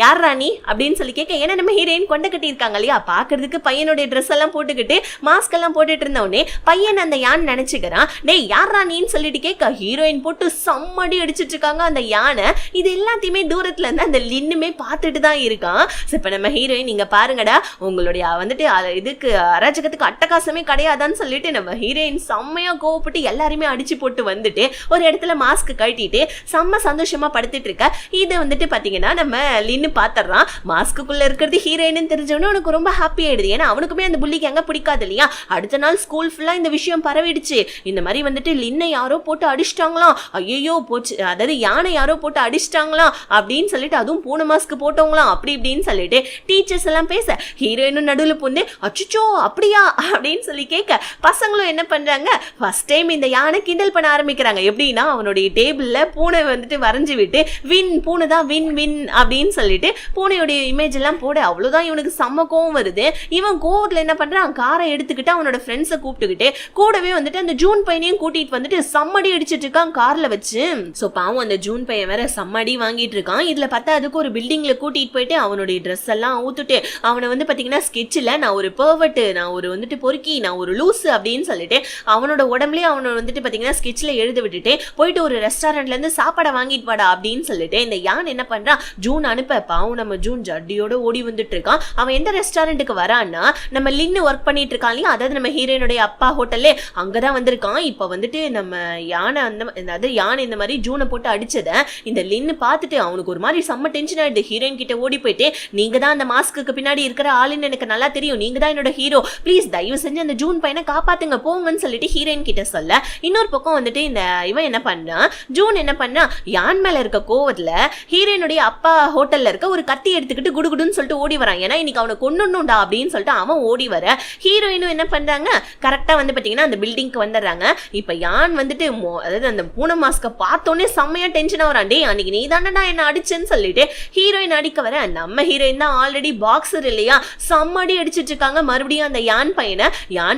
யாரா நீ அப்படின்னு சொல்லி கேட்க, ஏன்னா நம்ம ஹீரோயின் கொண்டை கட்டி இருக்காங்க இல்லையா, பாக்குறதுக்கு பையனுடைய ட்ரெஸ் எல்லாம் போட்டுக்கிட்டு மாஸ்க் எல்லாம் போட்டுட்டு இருந்தவனே பையன் அந்த யான் நினைச்சுக்கிறான். டேய் யாரா நீன்னு சொல்லிட்டு கேட்க ஹீரோயின் போட்டு சம்மடி அடிச்சிட்டு இருக்காங்க அந்த யானை. இது எல்லாத்தையுமே தூரத்துல இருந்து அந்த லின்னுமே பார்த்துட்டு தான் இருக்கான். இப்ப நம்ம ஹீரோயின் நீங்க பாருங்கடா, உங்களுடைய வந்துட்டு இதுக்கு அராஜகத்துக்கு அட்டகாசமே கிடையாதான்னு சொல்லிட்டு நம்ம ஹீரோயின் செம்மையா கோவப்பட்டு எல்லாருமே அடிச்சு போட்டு வந்துட்டு ஒரு இடத்துல மாஸ்க் கட்டிட்டு செம்ம சந்தோஷமா படுத்துட்டு இருக்க. இது வந்துட்டு பாத்தீங்கன்னா நம்ம லின்னு பாத்துறான். மாஸ்க்குள்ள இருக்கிறது ஹீரோயின் தெரிஞ்சவனே உனக்கு ரொம்ப ஹாப்பி ஆயிடுது, ஏன்னா அவனுக்குமே அந்த புள்ளி எங்க பிடிக்காது இல்லையா. அடுத்த நாள் ஸ்கூல் ஃபுல்லா இந்த விஷயம் பரவிடுச்சு. இந்த மாதிரி வந்துட்டு லின்னை யாரோ போட்டு அடிச்சிட்டாங்களாம், ஐயோ போச்சு, அதாவது யானை யாரோ போட்டு அடிச்சிட்டாங்களாம் அப்படின்னு சொல்லிட்டு, அதுவும் பூனை மாஸ்க் போட்டவங்களாம் அப்படி இப்படின்னு சொல்லிட்டு டீச்சர்ஸ் எல்லாம் பேச ஹீரோயினும் நடுவில் புந்து அச்சுச்சோ அப்படியா அப்படின்னு சொல்லி கேட்க பசங்களும் என்ன பண்றாங்க, ஃபர்ஸ்ட் டைம் இந்த யானை கிண்டல் பண்ண ஆரம்பிக்கிறாங்க. எப்படின்னா அவனுடைய டேபிள்ல பூனை வந்துட்டு வரைஞ்சு விட்டு வின் பூனை தான் வின் வின் அப்படின்னு சொல்லிட்டு பூனையுடைய இமேஜ் எல்லாம் போட, அவ்வளவுதான் இவனுக்கு செம்ம கோவம் வருது. இவன் கோவத்துல என்ன பண்றான், காரை எடுத்துக்கிட்டு அவனோட ஃப்ரெண்ட்ஸை கூப்பிட்டுக்கிட்டு கூடவே வந்துட்டு அந்த ஜூன் பையனையும் கூட்டிட்டு வந்துட்டு சம்மடி அடிச்சிட்டு இருக்கான் கார்ல வச்சு. சோ பாவம் அந்த ஜூன் பையன் வேற சம்மடி வாங்கிட்டு இருக்கான். இதுல பார்த்தா அதுக்கு ஒரு பில்டிங்ல கூட்டிட்டு போயிட்டு அவனுடைய ட்ரெஸ் எல்லாம் ஊத்துட்டு அவனை வந்து பாத்தீங்கன்னா ஸ்கெட்ச்ல நான் ஒரு பெர்வர்ட், நான் ஒரு வந்துட்டு பொறுக்கி, நான் ஒரு லூசு அப்படின்னு சொல்லிட்டு அவனோட உடம்புலயே அவனை வந்துட்டு பாத்தீங்கன்னா ஸ்கெட்ச்ல எழுத விட்டுட்டு போயிட்டு ஒரு ரெஸ்டாரண்ட்ல இருந்து சாப்பாடை வாங்கிட்டு வாடா அப்படின்னு சொல்லிட்டு இந்த யான் என்ன பண்றான், ஜூன் அனுப்ப. பாவம் நம்ம ஜூன் ஜட்டியோட ஓடி வந்துட்டு இருக்கான். அவன் எந்த ரெஸ்டாரண்ட்டுக்கு வரான்னா நம்ம லின்னு ஒர்க் பண்ணிட்டு இருக்கான் இல்லையா, அதாவது நம்ம ஹீரோயினுடைய அப்பா ஹோட்டல்லே அங்கதான் வந்திருக்கான். இப்ப வந்துட்டு நம்ம யானை அதாவது யானை இந்த மாதிரி ஜூனை போட்டு அடிச்சத இந்த லின்னு பார்த்துட்டு அவனுக்கு ஒரு மாதிரி செம்ம டென்ஷன் ஆயிடுது. ஹீரோயின் கிட்ட ஓடி போயிட்டு நீங்க தான் அந்த மாஸ்க்கு பின்னாடி இருக்கிற ஆளுன்னு எனக்கு நல்லா தெரியும், நீங்க தான் என்னோட ஹீரோ, ப்ளீஸ் தயவு செஞ்சு அந்த ஜூன் பையனை காப்பாத்துங்க போங்கன்னு சொல்லிட்டு ஹீரோயின் கிட்ட சொல்ல, இன்னொரு பக்கம் வந்துட்டு இந்த இவன் என்ன பண்ணா, ஜூன் என்ன பண்ணா, யான் மேல இருக்க கோவத்துல ஹீரோயினுடைய அப்பா ஹோட்டல்ல இருக்க ஒரு கத்தி எடுத்துக்கிட்டு குடுகுடுன்னு சொல்லிட்டு ஓடி வரான். ஏன்னா இன்னைக்கு அவனை கொன்னுடா அப்படின்னு சொல்லிட்டு அவன் ஓடி வர ஹீரோயினும் என்ன பண்றாங்க, கரெக்டா வந்து பாத்தீங்கன்னா அந்த பில்டிங்க்கு வந்துடுறாங்க. இப்ப யான் வந்துட்டு அதாவது அந்த பூனை மாஸ்க பார்த்தோன்னே செம்மையா டென்ஷனா வரான். டே அன்னைக்கு நீ தானடா என்ன அடிச்சேன்னு சொல்லிட்டு ஹீரோயின் அடிக்க வர நம்ம ஹீரோயின் தான் ஆல்ரெடி பாக்ஸர் இல்லையா, செம்மடி அடிச்சிட்டு இருக்காங்க. மறுபடியும் அந்த யான்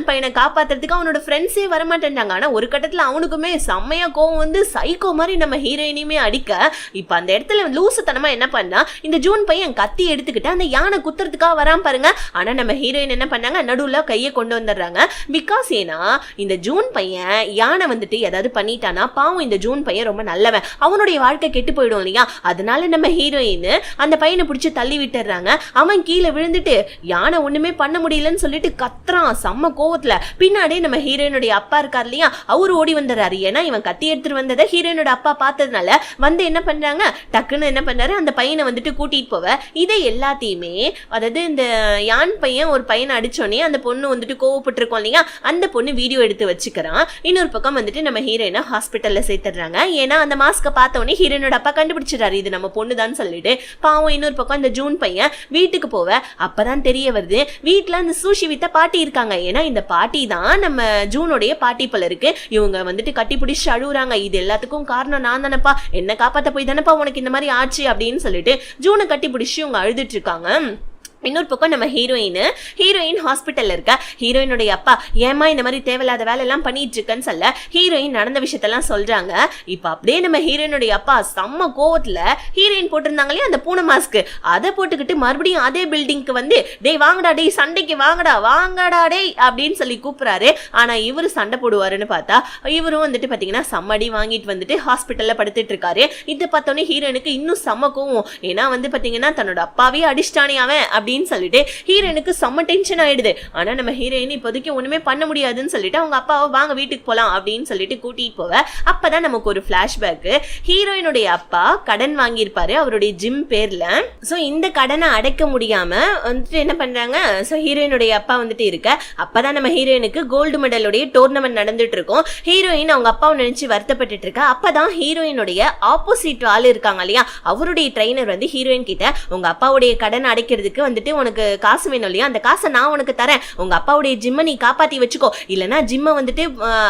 பையனை காப்பாத்துறதுக்கு அவனோட ஃப்ரெண்ட்ஸே வரமாட்டேன்றாங்க. ஆனா ஒரு கட்டத்துல அவனுக்குமே செம்மையா கோவம் வந்து சைக்கோ மாதிரி நம்ம ஹீரோயினையுமே அடிக்க, இப்ப அந்த இடத்துல லூசுத்தனமா என்ன பண்ணா, இந்த ஜூன் பையன் கத்தி எடுத்துக்கிட்டு அந்த யானை குத்துறதுக்காக வரான் பாருங்க. ஆனா நம்ம ஹீரோயின் என்ன பண்ணாங்க, நடுவுல கையை கொண்டு வந்துடுறாங்க. பிகாஸ் ஏன்னா இந்த ஜூன் பையன் யானை வந்துட்டு ஏதாவது பண்ணிட்டானா பாவம் இந்த ஜூன் பையன் ரொம்ப நல்லவன், அவனுடைய வாழ்க்கை கெட்டு போயிடும் இல்லையா, அதனால நம்ம ஹீரோயின் அந்த பையனை பிடிச்சி தள்ளி விட்டுறாங்க. அவன் கீழே விழுந்துட்டு யானை ஒண்ணுமே பண்ண முடியலன்னு சொல்லிட்டு கத்துறான் செம்ம கோவத்துல. பின்னாடியே நம்ம ஹீரோயினுடைய அப்பா இருக்கார் இல்லையா, அவரு ஓடி வந்துடுறாரு. ஏன்னா இவன் கத்தி எடுத்துட்டு வந்ததை ஹீரோயினோட அப்பா பார்த்ததுனால வந்து என்ன பண்றாங்க, டக்குன்னு என்ன பண்றாரு, அந்த பையனை வந்துட்டு கூட்டிட்டு போவ. இதை எல்லாத்தையுமே அதாவது இந்த யான் பையன் ஒரு பையனை அடிச்சோடனே அந்த பொண்ணு வந்துட்டு கோவப்பட்டு இருக்கோம் இல்லையா, அந்த பொண்ணு வீடியோ எடுத்து வச்சுக்கிறான். இன்னொரு பக்கம் வந்துட்டு நம்ம ஹீரோயினை ஹாஸ்பிட்டல்ல சேர்த்துடுறாங்க. ஏன்னா அந்த மாஸ்க பார்த்தோன்னே ஹீரோயினோட அப்பா கண்டுபிடிச்சிடறாரு இது நம்ம பொண்ணுதான் சொல்லிட்டு. பாவம் இன்னொரு பக்கம் இந்த ஜூன் பையன் வீட்டுக்கு போவ. அப்பதான் தெரிய வருது வீட்டுல அந்த சூஷி வித்த பாட்டி இருக்காங்க. ஏன்னா இந்த பாட்டி தான் நம்ம ஜூனுடைய பாட்டி போல இருக்கு. இவங்க வந்துட்டு கட்டி பிடிச்சு அழுகுறாங்க. இது எல்லாத்துக்கும் காரணம் நான் தானப்பா, என்ன காப்பாத்த போய் தானப்பா உனக்கு இந்த மாதிரி ஆச்சு அப்படின்னு சொல்லிட்டு ஜூனை கட்டி பிடிச்சு இவங்க அழுதுட்டு இருக்காங்க. இன்னொரு பக்கம் நம்ம ஹீரோயின் ஹாஸ்பிட்டல்ல இருக்க. ஹீரோயினுடைய அப்பா ஏமா இந்த மாதிரி தேவையில்லாத வேலை எல்லாம் பண்ணிட்டு இருக்கன்னு சொல்ல ஹீரோயின் நடந்த விஷயத்தெல்லாம் சொல்றாங்க. இப்ப அப்படியே நம்ம ஹீரோயினுடைய அப்பா செம்ம கோவத்துல ஹீரோயின் போட்டிருந்தாங்களே அந்த பூனை மாஸ்க் அதை போட்டுக்கிட்டு மறுபடியும் அதே பில்டிங்க்கு வந்து டேய் வாங்கடா, டேய் சண்டைக்கு வாங்கடா டேய் அப்படின்னு சொல்லி கூப்பிடுறாரு. ஆனா இவரு சண்டை போடுவாருன்னு பார்த்தா இவரும் வந்துட்டு பாத்தீங்கன்னா செம்மடி வாங்கிட்டு வந்துட்டு ஹாஸ்பிட்டல்ல படுத்துட்டு இருக்காரு. இதை பார்த்தோன்னே ஹீரோயினுக்கு இன்னும் செம்ம கோவம். ஏன்னா வந்து பாத்தீங்கன்னா தன்னோட அப்பாவே அடிச்சிட்டானே அவன் அப்படின்னு சொல்லிட்டு ஹீரோயினுக்கு செம்ம டென்ஷன் ஆயிடுது. ஆனா நம்ம ஹீரோயின் இப்போதைக்கு ஒண்ணுமே பண்ண முடியாதுன்னு சொல்லிட்டு அவங்க அப்பாவை வாங்க வீட்டுக்கு போலாம் அப்படின்னு சொல்லிட்டு கூட்டிட்டு போவ. அப்பதான் நமக்கு ஒரு பிளாஷ்பேக். ஹீரோயினுடைய அப்பா கடன் வாங்கியிருப்பாரு அவருடைய ஜிம் பேர்ல. சோ இந்த கடனை அடைக்க முடியாம வந்துட்டு என்ன பண்றாங்க, சோ ஹீரோயினுடைய அப்பா வந்துட்டு இருக்க. அப்பதான் நம்ம ஹீரோயினுக்கு கோல்டு மெடலுடைய டோர்னமெண்ட் நடந்துட்டு இருக்கும். ஹீரோயின் அவங்க அப்பாவை நினைச்சு வருத்தப்பட்டு இருக்க. அப்பதான் ஹீரோயினுடைய ஆப்போசிட் ஆள் இருக்காங்க இல்லையா, அவருடைய ட்ரெயினர் வந்து ஹீரோயின் கிட்ட உங்க அப்பாவுடைய கடன் அடைக்கிறதுக்கு வந்துட்டு உனக்கு காசு வேணும் இல்லையா, அந்த காசை நான் உனக்கு தரேன், உங்க அப்பாவுடைய ஜிம்மை நீ காப்பாத்தி வச்சுக்கோ, இல்லனா ஜிம்மை வந்துட்டு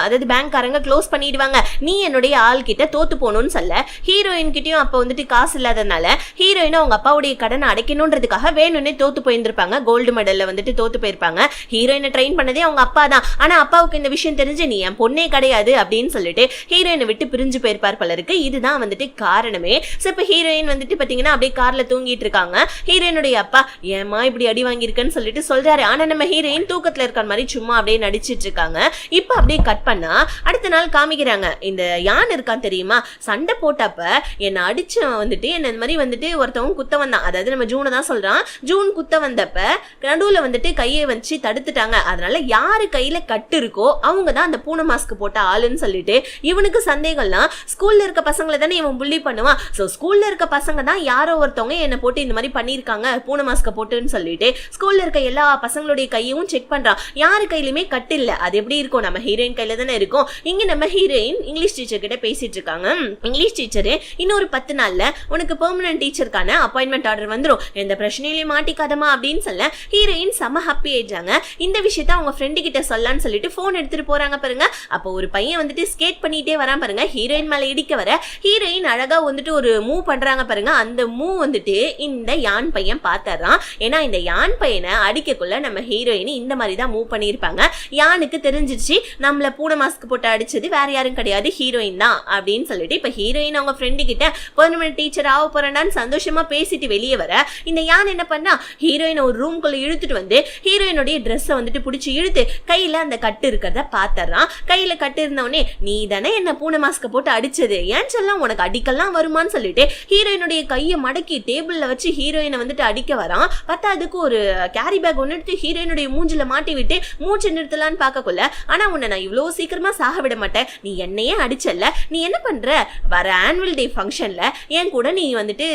அதாவது பேங்க்காரங்க க்ளோஸ் பண்ணிடுவாங்க, நீ என்னுடைய ஆள் கிட்ட தோத்து போகணும்னு சொல்ல ஹீரோயின் கிட்டயும் அப்ப வந்துட்டு காசு இல்லாதனால ஹீரோயினும் அவங்க அப்பாவுடைய கடனை அடைக்கணும்ன்றதுக்காக வேணும்னே தோத்து போயிருந்திருப்பாங்க. கோல்டு மெடல்ல வந்துட்டு தோத்து போயிருப்பாங்க. ஹீரோயினை ட்ரெயின் பண்ணதே அவங்க அப்பா தான். ஆனா அப்பாவுக்கு இந்த விஷயம் தெரிஞ்சு நீ என் பொண்ணே கிடையாது அப்படின்னு சொல்லிட்டு ஹீரோயினை விட்டு பிரிஞ்சு போயிருப்பார் போல இருக்கு. இதுதான் வந்துட்டு காரணமே. சோ இப்ப ஹீரோயின் வந்துட்டு பாத்தீங்கன்னா அப்படியே கார்ல தூங்கிட்டு இருக்காங்க. ஹீரோயினுடைய அப்பா ஏமா இப்படி அடி வாங்கியிருக்கன்னு சொல்லிட்டு சொல்றாரு. ஆனா நம்ம ஹீரோயின் தூக்கத்துல இருக்க மாதிரி சும்மா அப்படியே நடிச்சிட்டு இருக்காங்க. இப்ப அப்படியே கட் பண்ணா அடுத்த நாள் காமிக்கிறாங்க. இந்த யான் இருக்கான் தெரியுமா, சண்டை போட்டப்ப என்ன அடிச்ச வந்துட்டு என்ன இந்த மாதிரி வந்துட்டு ஒருத்தவங்க குத்த வந்தான். அதாவது நம்ம ஜூனை தான் சொல்றான். ஜூன் குத்த வந்தப்ப நடுவுல வந்துட்டு கையை வச்சு தடுத்துட்டாங்க. அதனால யாரு கையில கட்டு இருக்கோ அவங்க தான் அந்த பூனை மாஸ்க் போட்ட ஆளுன்னு சொல்லிட்டு இவனுக்கு சந்தேகம்னா ஸ்கூல்ல இருக்க பசங்களை தானே இவன் புள்ளி பண்ணுவான். சோ ஸ்கூல்ல இருக்க பசங்க தான் யாரோ ஒருத்தவங்க என்ன போட்டு இந்த மாதிரி பண்ணிருக்காங்க பூனை மாஸ்க போட்டுன்னு சொல்லிட்டு ஸ்கூல்ல இருக்க எல்லா பசங்களுடைய கையும் செக் பண்றான். யாரு கையிலுமே கட்டு இல்ல. அது எப்படி இருக்கும், நம்ம ஹீரோயின் கையில தானே இருக்கும். இங்க நம்ம ஹீரோயின் இங்கிலீஷ் டீச்சர் கிட்ட பேசிட்டு இருக்காங்க. இங்கிலீஷ் டீச்சரு இன்னொரு 10 நாள்ல உனக்கு பெர்மனன்ட் டீச்சருக்கான அப்பாயின்மெண்ட் ஆர்டர் வந்துடும், எந்த பிரச்சனையிலையும் மாட்டிக்காதமா அப்படின்னு சொல்ல ஹீரோயின் செம ஹாப்பி ஆயிடுறாங்க. இந்த விஷயத்த அவங்க ஃப்ரெண்டு கிட்ட சொல்லலான்னு சொல்லிட்டு போன் எடுத்துட்டு போறாங்க பாருங்க. அப்போ ஒரு பையன் வந்துட்டு ஸ்கேட் பண்ணிட்டே வரான் பாருங்க. ஹீரோயின் மேல இடிக்க வர ஹீரோயின் அழகா வந்துட்டு ஒரு மூவ் பண்றாங்க பாருங்க. அந்த மூவ் வந்துட்டு இந்த யான் பையன் பாத்துறான். ஏன்னா இந்த யான் பையனை அடிக்கக்குள்ள நம்ம ஹீரோயின் இந்த மாதிரி தான் மூவ் பண்ணியிருப்பாங்க. யானுக்கு தெரிஞ்சிருச்சு நம்மள பூனை மாஸ்க் போட்டு அடிச்சது வேற யாரும் கிடையாது, ஹீரோயின் தான் அப்படின்னு சொல்லிட்டு இப்ப ஹீரோயின் அவங்க ஃப்ரெண்டு கிட்ட பெர்மனன்ட் டீச்சர் ஆக போறேன்னு சந்தோஷமா பேசிட்டு வெளியே வர இந்த யான் என்ன பண்ணா ஹீரோயின் ஒரு ரூம்குள்ள இழுத்துட்டு வந்து ஹீரோயினுடைய ட்ரெஸ்ஸை வந்துட்டு பிடிச்சி இழுத்து கையில அந்த கட்டு இருக்கிறத பாத்துறான். கையில கட்டு இருந்தவனே நீ தானே என்ன பூனை மாஸ்க போட்டு அடிச்சது, ஏன் சொல்லலாம் உனக்கு அடிக்கலாம் வருமானு சொல்லிட்டு ஹீரோயினுடைய கையை மடக்கி டேபிள்ல வச்சு ஹீரோயினை வந்துட்டு அடிக்க வரான். பார்த்தா அதுக்கு ஒரு கேரி பேக் ஒன்னு எடுத்து ஹீரோயினுடைய மூஞ்சில மாட்டி விட்டு மூச்சு நிறுத்தலான்னு பார்க்கக்குள்ள ஆனா உன்னை நான் இவ்வளவு சீக்கிரமா சாக விட மாட்டேன், நீ என்னையே அடிச்சல்ல, நீ என்ன பண்ற வர ஆனுவல் டே ஃபங்க்ஷன்ல என் கூட நீ வந்துட்டு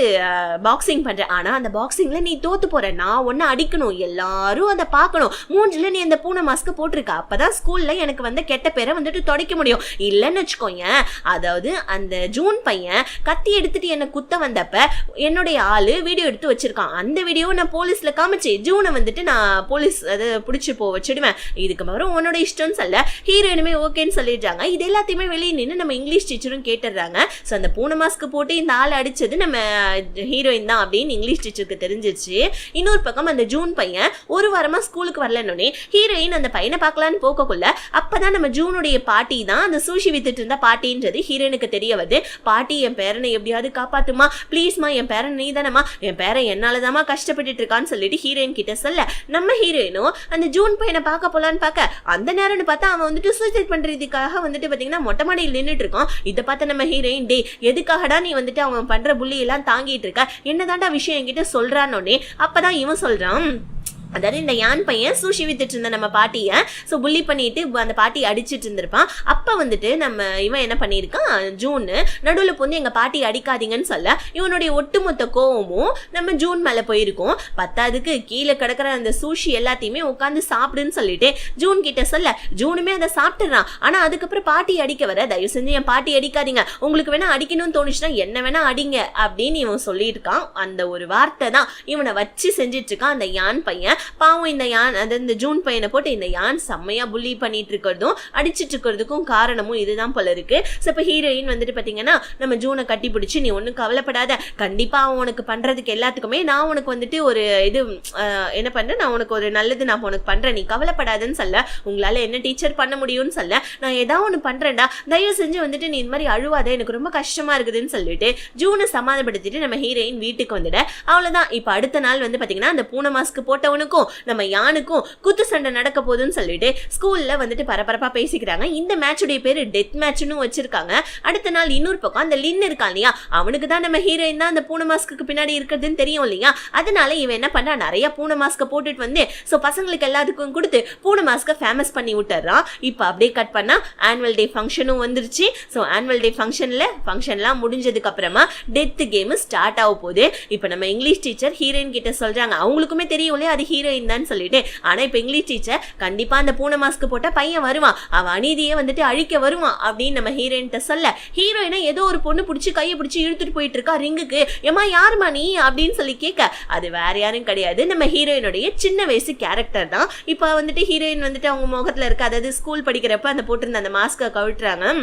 பாக்ஸிங் பண்ற, ஆனா அந்த பாக்ஸிங்ல நீ தோத்து போற, நான் ஒன்னு அடிக்கணும், எல்லாரும் அதை பார்க்கணும், மூஞ்சில நீ அந்த பூனை மாஸ்க் போட்டிருக்க, அப்பதான் ஸ்கூல்ல எனக்கு வந்து கெட்ட பேரை வந்துட்டு தொடக்க முடியும், இல்லன்னு வச்சுக்கோங்க. அதாவது அந்த ஜூன் பையன் கத்தி எடுத்துட்டு என்ன குத்த வந்தப்ப என்னுடைய ஆளு வீடியோ எடுத்து வச்சிருக்கான். அந்த வீடியோ நான் போலீஸ்ல காமிச்சு ஜூனை வந்துட்டு நான் போலீஸ் அதை பிடிச்சி வச்சிடுவேன், இதுக்கு அப்புறம் உன்னோட இஷ்டம்னு சொல்ல ஹீரோயினுமே ஓகேன்னு சொல்லிடுறாங்க. இது எல்லாத்தையுமே வெளியே நின்று நம்ம இங்கிலீஷ் டீச்சரும் கேட்டுடுறாங்க. ஸோ அந்த பூனை மாஸ்க் போட்டு இந்த ஆள் அடிச்சது நம்ம ஹீரோயின் தான் அப்படின்னு இங்கிலீஷ் டீச்சருக்கு தெரிஞ்சிருச்சு. இன்னொரு பக்கம் அந்த ஜூன் பையன் ஒரு வாரமா ஸ்கூலுக்கு வரலன்னே ஹீரோயின் அந்த பையனை பார்க்கலான்னு போக்கக்குள்ள அப்பதான் நம்ம ஜூனுடைய பாட்டி தான் அந்த சூஷி வித்துட்டு இருந்த பாட்டின்றது ஹீரோயினுக்கு தெரிய வருது. பாட்டி என் பேரனை எப்படியாவது காப்பாத்துமா, பிளீஸ்மா, என் பேரன் நீ தானமா, என் பேரன் என்னாலதாமா கஷ்டப்பட்டுட்டு இருக்கான்னு சொல்லிட்டு ஹீரோயின் கிட்ட சொல்ல நம்ம ஹீரோயினும் அந்த ஜூன் பையனை பார்க்க போலான்னு பார்க்க அந்த நேரம்னு பார்த்தா அவன் வந்துட்டு சூசைட் பண்றதுக்காக வந்துட்டு பாத்தீங்கன்னா மொட்டை மாடியில் நின்றுட்டு இருக்கான். இதை பார்த்த நம்ம ஹீரோயின் டே எதுக்காகடா நீ வந்துட்டு அவன் பண்ற புள்ளி எல்லாம் தாங்கிட்டு இருக்க, என்னதான்டா விஷயம் என்கிட்ட சொல்றானோடனே அப்பதான் இவன் சொல்றான், அதாவது இந்த யான் பையன் சூஷி வித்துட்டு இருந்த நம்ம பாட்டியை ஸோ புள்ளி பண்ணிட்டு அந்த பாட்டி அடிச்சுட்டு இருந்திருப்பான். அப்போ வந்துட்டு நம்ம இவன் என்ன பண்ணியிருக்கான் ஜூன் நடுவில் வந்து எங்கள் பாட்டி அடிக்காதீங்கன்னு சொல்ல இவனுடைய ஒட்டுமொத்த கோவமும் நம்ம ஜூன் மேலே போயிருக்கும். பத்தாவதுக்கு கீழே கிடக்கிற அந்த சூஷி எல்லாத்தையுமே உட்காந்து சாப்பிடுன்னு சொல்லிட்டு ஜூன் கிட்ட சொல்ல ஜூனுமே அதை சாப்பிட்டுறான். ஆனால் அதுக்கப்புறம் பாட்டி அடிக்க வர தயவு செஞ்சு என் பாட்டி அடிக்காதீங்க, உங்களுக்கு வேணா அடிக்கணும்னு தோணுச்சுன்னா என்ன வேணா அடிங்க அப்படின்னு இவன் சொல்லியிருக்கான். அந்த ஒரு வார்த்தை தான் இவனை வச்சு செஞ்சிட்டு இருக்கான் அந்த யான் பையன். பாவம் இந்த யான் அது இந்த ஜூன் பையனை போட்டு இந்த யான் செம்மையா புள்ளி பண்ணிட்டு இருக்கிறதும் அடிச்சிட்டு இருக்கிறதுக்கும் காரணமும் இதுதான் போல இருக்கு. ஸோ இப்போ ஹீரோயின் வந்துட்டு பாத்தீங்கன்னா நம்ம ஜூனை கட்டி பிடிச்சி நீ ஒன்றும் கவலைப்படாத, கண்டிப்பா அவன் உனக்கு பண்றதுக்கு எல்லாத்துக்குமே நான் உனக்கு வந்துட்டு ஒரு இது என்ன பண்றேன், நான் உனக்கு ஒரு நல்லது நான் உனக்கு பண்றேன், நீ கவலைப்படாதுன்னு சொல்ல உங்களால என்ன டீச்சர் பண்ண முடியும்னு சொல்ல நான் ஏதாவது ஒன்று பண்றேன்டா, தயவு செஞ்சு வந்துட்டு நீ இந்த மாதிரி அழுவாத, எனக்கு ரொம்ப கஷ்டமா இருக்குதுன்னு சொல்லிட்டு ஜூனை சமாதானப்படுத்திட்டு நம்ம ஹீரோயின் வீட்டுக்கு வந்துட அவ்வளவுதான். இப்போ அடுத்த நாள் வந்து பாத்தீங்கன்னா அந்த பூனை மாஸ்க் போட்டவனுக்கும் நம்ம யானுக்கும் குத்து சண்டை நடக்க போகுதுன்னு சொல்லிட்டு ஸ்கூல்ல வந்துட்டு பரபரப்பா பேசிக்கிறாங்க. இந்த மேட்சுடைய பேரு டெத் மேட்ச்னு வச்சிருக்காங்க. அடுத்த நாள் இன்னொரு பக்கம் அந்த லின் இருக்கான் இல்லையா, அவனுக்கு தான் நம்ம ஹீரோயின் தான் அந்த பூனை மாஸ்க்கு பின்னாடி இருக்கிறதுன்னு தெரியும் இல்லையா, அதனால இவன் என்ன பண்றான் நிறைய பூனை மாஸ்க போட்டுட்டு வந்து ஸோ பசங்களுக்கு எல்லாத்துக்கும் கொடுத்து பூனை மாஸ்க ஃபேமஸ் பண்ணி விட்டுறான். இப்போ அப்படியே கட் பண்ணா ஆனுவல் டே ஃபங்க்ஷனும் வந்துருச்சு. ஸோ ஆனுவல் டே ஃபங்க்ஷன்லாம் முடிஞ்சதுக்கு அப்புறமா டெத் கேம் ஸ்டார்ட் ஆக போகுது. இப்போ நம்ம இங்கிலீஷ் டீச்சர் ஹீரோயின் கிட்ட சொல்றாங்க, அவங்களுக்குமே தெரியும் இல்லையா அது ஹீரோயின் தான் சொல்லிட்டு, ஆனா இப்ப இங்கிலீஷ் டீச்சர் கண்டிப்பா அந்த பூனை மாஸ்க் போட்ட பையன் வருவான், அவன் அநீதியை வந்துட்டு அழிக்க வருவான் அப்படின்னு நம்ம ஹீரோயின் சொல்ல ஹீரோயினை ஏதோ ஒரு பொண்ணு பிடிச்சி கையை பிடிச்சி இழுத்துட்டு போயிட்டு இருக்கா ரிங்குக்கு, ஏமா யாருமா நீ அப்படின்னு சொல்லி கேட்க அது வேற யாரும் கிடையாது நம்ம ஹீரோயினுடைய சின்ன வயசு கேரக்டர் தான். இப்ப வந்துட்டு ஹீரோயின் வந்துட்டு அவங்க முகத்துல இருக்க அதாவது ஸ்கூல் படிக்கிறப்ப அந்த போட்டிருந்த அந்த மாஸ்கை கவிட்டுறாங்க.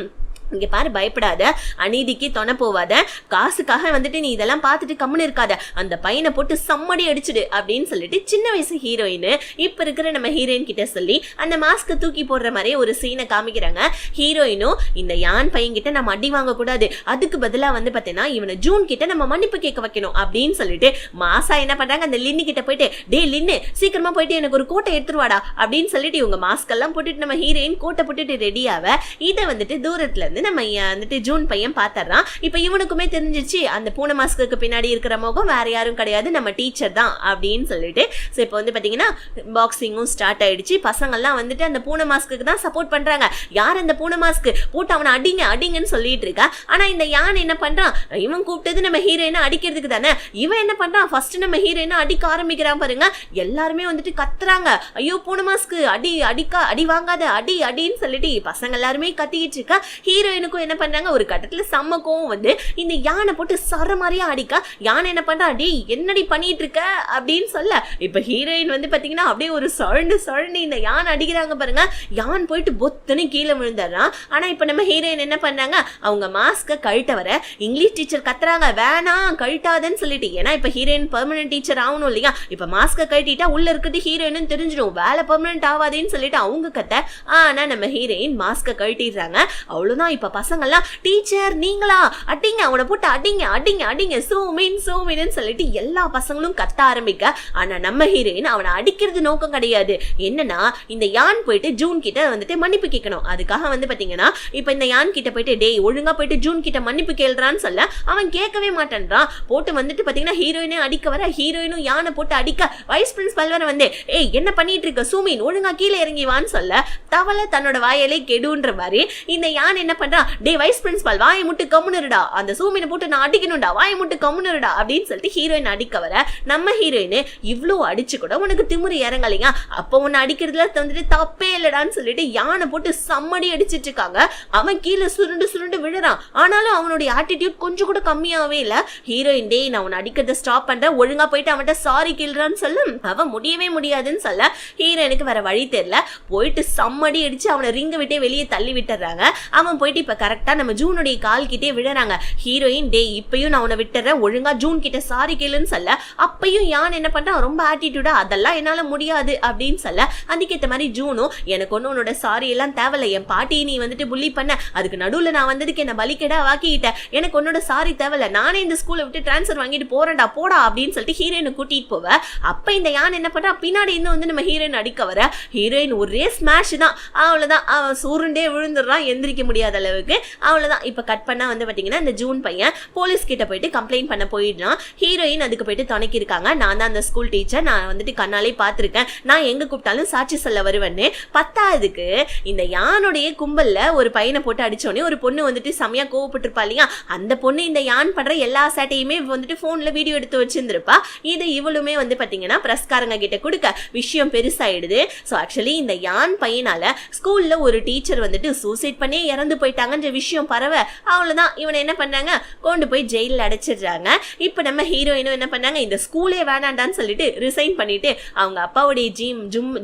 இங்க பாரு பயப்படாத, அநீதிக்கு தொண போவாத, காசுக்காக வந்துட்டு நீ இதெல்லாம் பார்த்துட்டு கம்முன்னு இருக்காத, அந்த பையனை போட்டு சம்மடி அடிச்சுடு அப்படின்னு சொல்லிட்டு சின்ன வயசு ஹீரோயின் இப்ப இருக்கிற நம்ம ஹீரோயின் கிட்ட சொல்லி அந்த மாஸ்க தூக்கி போடுற மாதிரி ஒரு சீனை காமிக்கிறாங்க. ஹீரோயினும் இந்த யான் பையன் கிட்ட நம்ம அடி வாங்க கூடாது, அதுக்கு பதிலா வந்து பாத்தீங்கன்னா இவனை ஜூன் கிட்ட நம்ம மன்னிப்பு கேட்க வைக்கணும் அப்படின்னு சொல்லிட்டு மாசா என்ன பண்றாங்க அந்த லின்னு கிட்ட போயிட்டு டே லின்னு சீக்கிரமா போயிட்டு எனக்கு ஒரு கோட்டை எடுத்துருவாடா அப்படின்னு சொல்லிட்டு இவங்க மாஸ்க் எல்லாம் போட்டுட்டு நம்ம ஹீரோயின் கோட்டை போட்டுட்டு ரெடியாவ இதை வந்துட்டு தூரத்துல இருந்து நம்ம வந்துட்டு ஜூன் பையன் பாத்துறான். இப்ப இவனுக்குமே தெரிஞ்சிச்சு அந்த பூனை மாஸ்க்கு பின்னாடி இருக்கிற முகம் வேற யாரும் கிடையாது நம்ம டீச்சர் தான் அப்படின்னு சொல்லிட்டு இப்ப வந்து பாத்தீங்கன்னா பாக்ஸிங்கும் ஸ்டார்ட் ஆயிடுச்சு. பசங்கள்லாம் வந்துட்டு அந்த பூனை மாஸ்க்கு தான் சப்போர்ட் பண்றாங்க. யார் அந்த பூனை மாஸ்க் போட்டு அவனை அடிங்க அடிங்கன்னு சொல்லிட்டு இருக்கா. ஆனா இந்த யான் என்ன பண்றான், இவன் கூப்பிட்டது நம்ம ஹீரோயினை அடிக்கிறதுக்கு தானே, இவன் என்ன பண்றான் ஃபர்ஸ்ட் நம்ம ஹீரோயினை அடிக்க ஆரம்பிக்கிறான் பாருங்க. எல்லாருமே வந்துட்டு கத்துறாங்க, ஐயோ பூனை மாஸ்க் அடி அடிக்கா அடி வாங்காத அடி அடின்னு சொல்லிட்டு பசங்க எல்லாருமே கத்திக்கிட்டு இருக்கா. ஹீரோ ஹீரோயினுக்கும் என்ன பண்றாங்க, ஒரு கட்டத்துல செம்ம கோவம் வந்து இந்த யானை போட்டு சர மாதிரியா அடிக்க, யானை என்ன பண்றா, டேய் என்னடி பண்ணிட்டு இருக்க அப்படின்னு சொல்ல, இப்ப ஹீரோயின் வந்து பாத்தீங்கன்னா அப்படியே ஒரு சுழண்டு இந்த யானை அடிக்கிறாங்க பாருங்க. யான் போயிட்டு பொத்துன்னு கீழே விழுந்துடுறான். ஆனா இப்ப நம்ம ஹீரோயின் என்ன பண்றாங்க, அவங்க மாஸ்க கழட்ட வர இங்கிலீஷ் டீச்சர் கத்துறாங்க, வேணாம் கழட்டாதன்னு சொல்லிட்டு. ஏன்னா இப்ப ஹீரோயின் பெர்மனன்ட் டீச்சர் ஆகணும் இல்லையா, இப்ப மாஸ்க கழட்டிட்டா உள்ள இருக்கிறது ஹீரோயின் தெரிஞ்சிடும், வேலை பெர்மனன்ட் ஆகாதேன்னு சொல்லிட்டு அவங்க கத்த. ஆனா நம்ம ஹீரோயின் மாஸ்க கழட்டிடுறாங்க. அவ்வளவுதான். இப்ப பசங்க எல்லாம், டீச்சர் நீங்களா, அடிங்க அவனை போட்டு அடிங்க அடிங்க அடிங்க, சூமின்னு சொல்லிட்டு எல்லா பசங்களும் கத்த ஆரம்பிக்க. ஆனா நம்ம ஹீரோயின் அவனை அடிக்கிறது நோக்கம் கிடையாது. என்னன்னா இந்த யான் போயிட்டு ஜூன் கிட்ட வந்துட்டு மன்னிப்பு கேட்கணும். அதுக்காக வந்து பாத்தீங்கன்னா இப்ப இந்த யான் கிட்ட போயிட்டு, டேய் ஒழுங்கா போயிட்டு ஜூன் கிட்ட மன்னிப்பு கேள்றான்னு சொல்ல, அவன் கேட்கவே மாட்டேன்றான். போட்டு வந்துட்டு பாத்தீங்கன்னா ஹீரோயினே அடிக்க வர, ஹீரோயினும் யானை போட்டு அடிக்க, வைஸ் பிரின்சிபல் வர வந்து, ஏய் என்ன பண்ணிட்டு இருக்க சூமின், ஒழுங்கா கீழே இறங்கி வான்னு சொல்ல, தவளை தன்னோட வாயிலே கெடுன்ற மாதிரி இந்த யானை என்ன பண்றா, டே வைஸ் பிரின்சிபல் வாயை முட்டு கம்முனுடா, அந்த சூமினை போட்டு நான் அடிக்கணும்டா, வாயை முட்டு கம்முனுடா அப்படின்னு சொல்லிட்டு ஹீரோயின் அடிக்க வர, நம்ம ஹீரோயின் இவ்வளவு அடிச்சு கூட உனக்கு திமிரு இறங்கலையா, அப்ப உன்னை அடிக்கிறதுல வந்துட்டு தப்பே இல்லடான்னு சொல்லிட்டு யானை போட்டு சம்மடி அடிச்சிட்டு இருக்காங்க. அவன் கீழே சுருண்டு விழுறான். ஆனாலும் அவனுடைய ஆட்டிடியூட் கொஞ்சம் கூட கம்மியாவே இல்ல. ஹீரோயின், டே நான் உன்னை அடிக்கிறத ஸ்டாப் பண்றேன், ஒழுங்கா போயிட்டு அவன்கிட்ட சாரி கேள்றான்னு சொல்லும். அவன் முடியவே முடியாதுன்னு சொல்ல, ஹீரோயினுக்கு வேற வழி தெரியல, போயிட்டு சம்மடி அடிச்சு அவனை ரிங்க விட்டே வெளியே தள்ளி விட்டுறாங்க. அவன் போயிட்டு இப்ப கரெக்டா நம்ம ஜூனுடைய கால் கிட்டே விழுறாங்க. ஹீரோயின், டே இப்பயும் நான் உன்னை விட்டுறேன், ஒழுங்கா ஜூன் கிட்ட சாரி கேளுன்னு சொல்ல, அப்பயும் யான் என்ன பண்றான், ரொம்ப ஆட்டிடியூடா, அதெல்லாம் என்னால முடியாது அப்படின்னு சொல்ல, அதுக்கேற்ற மாதிரி ஜூனும், எனக்கு ஒண்ணு உன்னோட சாரி எல்லாம் தேவையில்ல, என் பாட்டியை நீ வந்துட்டு புள்ளி பண்ண, அதுக்கு நடுவுல நான் வந்ததுக்கு என்ன பலிக்கடா வாக்கிட்டேன், எனக்கு உன்னோட சாரி தேவையில்ல, நானே இந்த ஸ்கூலை விட்டு டிரான்ஸ்ஃபர் வாங்கிட்டு போறேன்டா போடா அப்படின்னு சொல்லிட்டு ஹீரோயினை கூட்டிட்டு போவ. அப்ப இந்த யான் என்ன பண்றா, பின்னாடி இருந்து வந்து நம்ம ஹீரோயின் அடிக்க வர, ஹீரோயின் ஒரே ஸ்மாஷ் தான், அவ்வளவுதான், அவன் சூருண்டே விழுந்துடுறான், எந்திரிக்க முடியாத அளவுக்கு. அவ்வளவுதான். இப்ப கட் பண்ணா வந்து பாத்தீங்கன்னா இந்த ஜூன் பையன் போலீஸ் கிட்ட போயிட்டு கம்ப்ளைண்ட் பண்ண போயிடுறான். ஹீரோயின் அதுக்கு போயிட்டு துணைக்கி இருக்காங்க, நான் தான் அந்த ஸ்கூல் டீச்சர், நான் வந்துட்டு கண்ணாலே பார்த்திருக்கேன், நான் எங்க கூப்பிட்டாலும் சாட்சி சொல்ல வருவேன்னு. பத்தாவதுக்கு இந்த யானுடைய கும்பல்ல ஒரு பையனை போட்டு அடிச்சோடனே ஒரு பொண்ணு வந்துட்டு செமையா கோவப்பட்டிருப்பா இல்லையா, அந்த பொண்ணு இந்த யான் பண்ற எல்லா சேட்டையுமே வந்துட்டு போன்ல வீடியோ எடுத்து வச்சிருந்திருப்பா. இது இவளுமே வந்து பாத்தீங்கன்னா பிரஸ்காரங்க கிட்ட கொடுக்க விஷயம் பெருசாயிடுது. ஸோ ஆக்சுவலி இந்த யான் பையனால ஸ்கூல்ல ஒரு டீச்சர் வந்துட்டு சூசைட் பண்ணி இறந்து போயிட்டாங்கன்ற விஷயம் பரவ, அவ்வளவுதான், இவனை என்ன பண்ணாங்க, கொண்டு போய் ஜெயிலில் அடைச்சிடுறாங்க. இப்ப நம்ம ஹீரோயினும் என்ன பண்ணாங்க, இந்த ஸ்கூலே வேணாண்டான்னு சொல்லிட்டு ரிசைன் பண்ணிட்டு அவங்க அப்பாவுடைய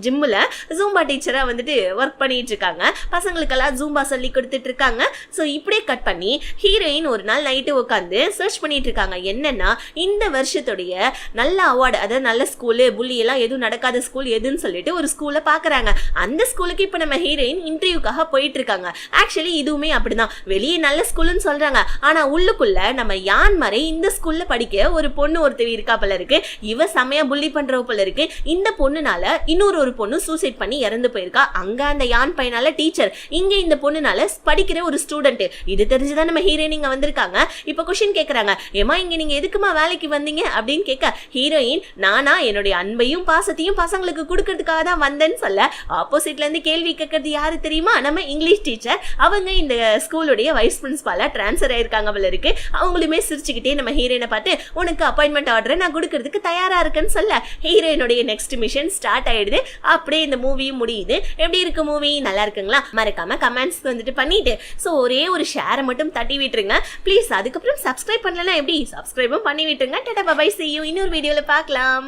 ஜிம்ல ஜூம்பா டீச்சரா வந்துட்டு ஒர்க் பண்ணிட்டு இருக்காங்க. பசங்களுக்கெல்லாம் ஜூம்பா சொல்லி கொடுத்துட்டு இருக்காங்க. ஸோ இப்படியே கட் பண்ணி ஹீரோயின் ஒரு நாள் நைட்டு உட்காந்து சர்ச் பண்ணிட்டு இருக்காங்க, என்னன்னா இந்த வருஷத்துடைய நல்ல அவார்டு, அதாவது நல்ல ஸ்கூலு, புள்ளி எல்லாம் எதுவும் நடக்காத ஸ்கூல் எதுன்னு சொல்லிட்டு ஒரு ஸ்கூலை பாக்குறாங்க. அந்த ஸ்கூலுக்கு இப்ப நம்ம ஹீரோயின் இன்டர்வியூக்காக போயிட்டு இருக்காங்க. ஆக்சுவலி இதுவுமே அப்படிதான், வெளியே நல்ல ஸ்கூல்னு சொல்றாங்க, ஆனா உள்ளுக்குள்ள நம்ம யான் மாதிரி இந்த ஸ்கூல்ல படிக்க ஒரு பொண்ணு ஒருத்தர் இருக்கா போல இருக்கு, இவ செமையா புள்ளி பண்றவ போல இருக்கு. இந்த பொண்ணுனால இன்னொரு பொண்ணு சூசைட் பண்ணி இறந்து போயிருக்கா. அங்க அந்த யான் பையனால டீச்சர், இங்க இந்த பொண்ணுனால படிக்கிற ஒரு ஸ்டூடெண்ட். இது தெரிஞ்சுதான் நம்ம ஹீரோயின் இங்க வந்திருக்காங்க. இப்ப கொஸ்டின் கேக்குறாங்க, ஏமா இங்க நீங்க எதுக்குமா வேலைக்கு வந்தீங்க அப்படின்னு கேட்க, ஹீரோயின் நானா என்னுடைய அன்பையும் பாசத்தையும் பசங்களுக்கு கொடுக்கறதுக்காக தான் வந்தேன்னு சொல்ல, ஆப்போசிட்ல இருந்து கேள்வி கேட்கறது யாரு தெரியுமா, நம்ம இங்கிலீஷ் டீச்சர். அவங்க இந்த ஸ்கூலுடைய வைஸ் பிரின்சிபாலா டிரான்ஸ்ஃபர் ஆயிருக்காங்க போல இருக்கு. அவங்களுமே சிரிச்சுக்கிட்டே நம்ம ஹீரோயினை பார்த்து, உனக்கு அப்பாயின்மெண்ட் ஆர்டரை நான் கொடுக்கறதுக்கு தயாரா இருக்குன்னு சொல்ல, ஹீரோயினுடைய நெக்ஸ்ட் மிஷன் ஸ்டார்ட் ஆயிடுது. அப்படியே இந்த மூவியும் முடியுது. எப்படி இருக்கு மூவி, நல்லா இருக்குங்களா? மறக்காம கமெண்ட்ஸ் வந்துட்டு பண்ணிட்டு ஸோ ஒரே ஒரு ஷேரை மட்டும் தட்டி விட்டுருங்க ப்ளீஸ். அதுக்கப்புறம் சப்ஸ்கிரைப் பண்ணலன்னா எப்படி, சப்ஸ்கிரைபும் பண்ணி விட்டுருங்க. டாடா பை, see you, இன்னொரு வீடியோல பார்க்கலாம்.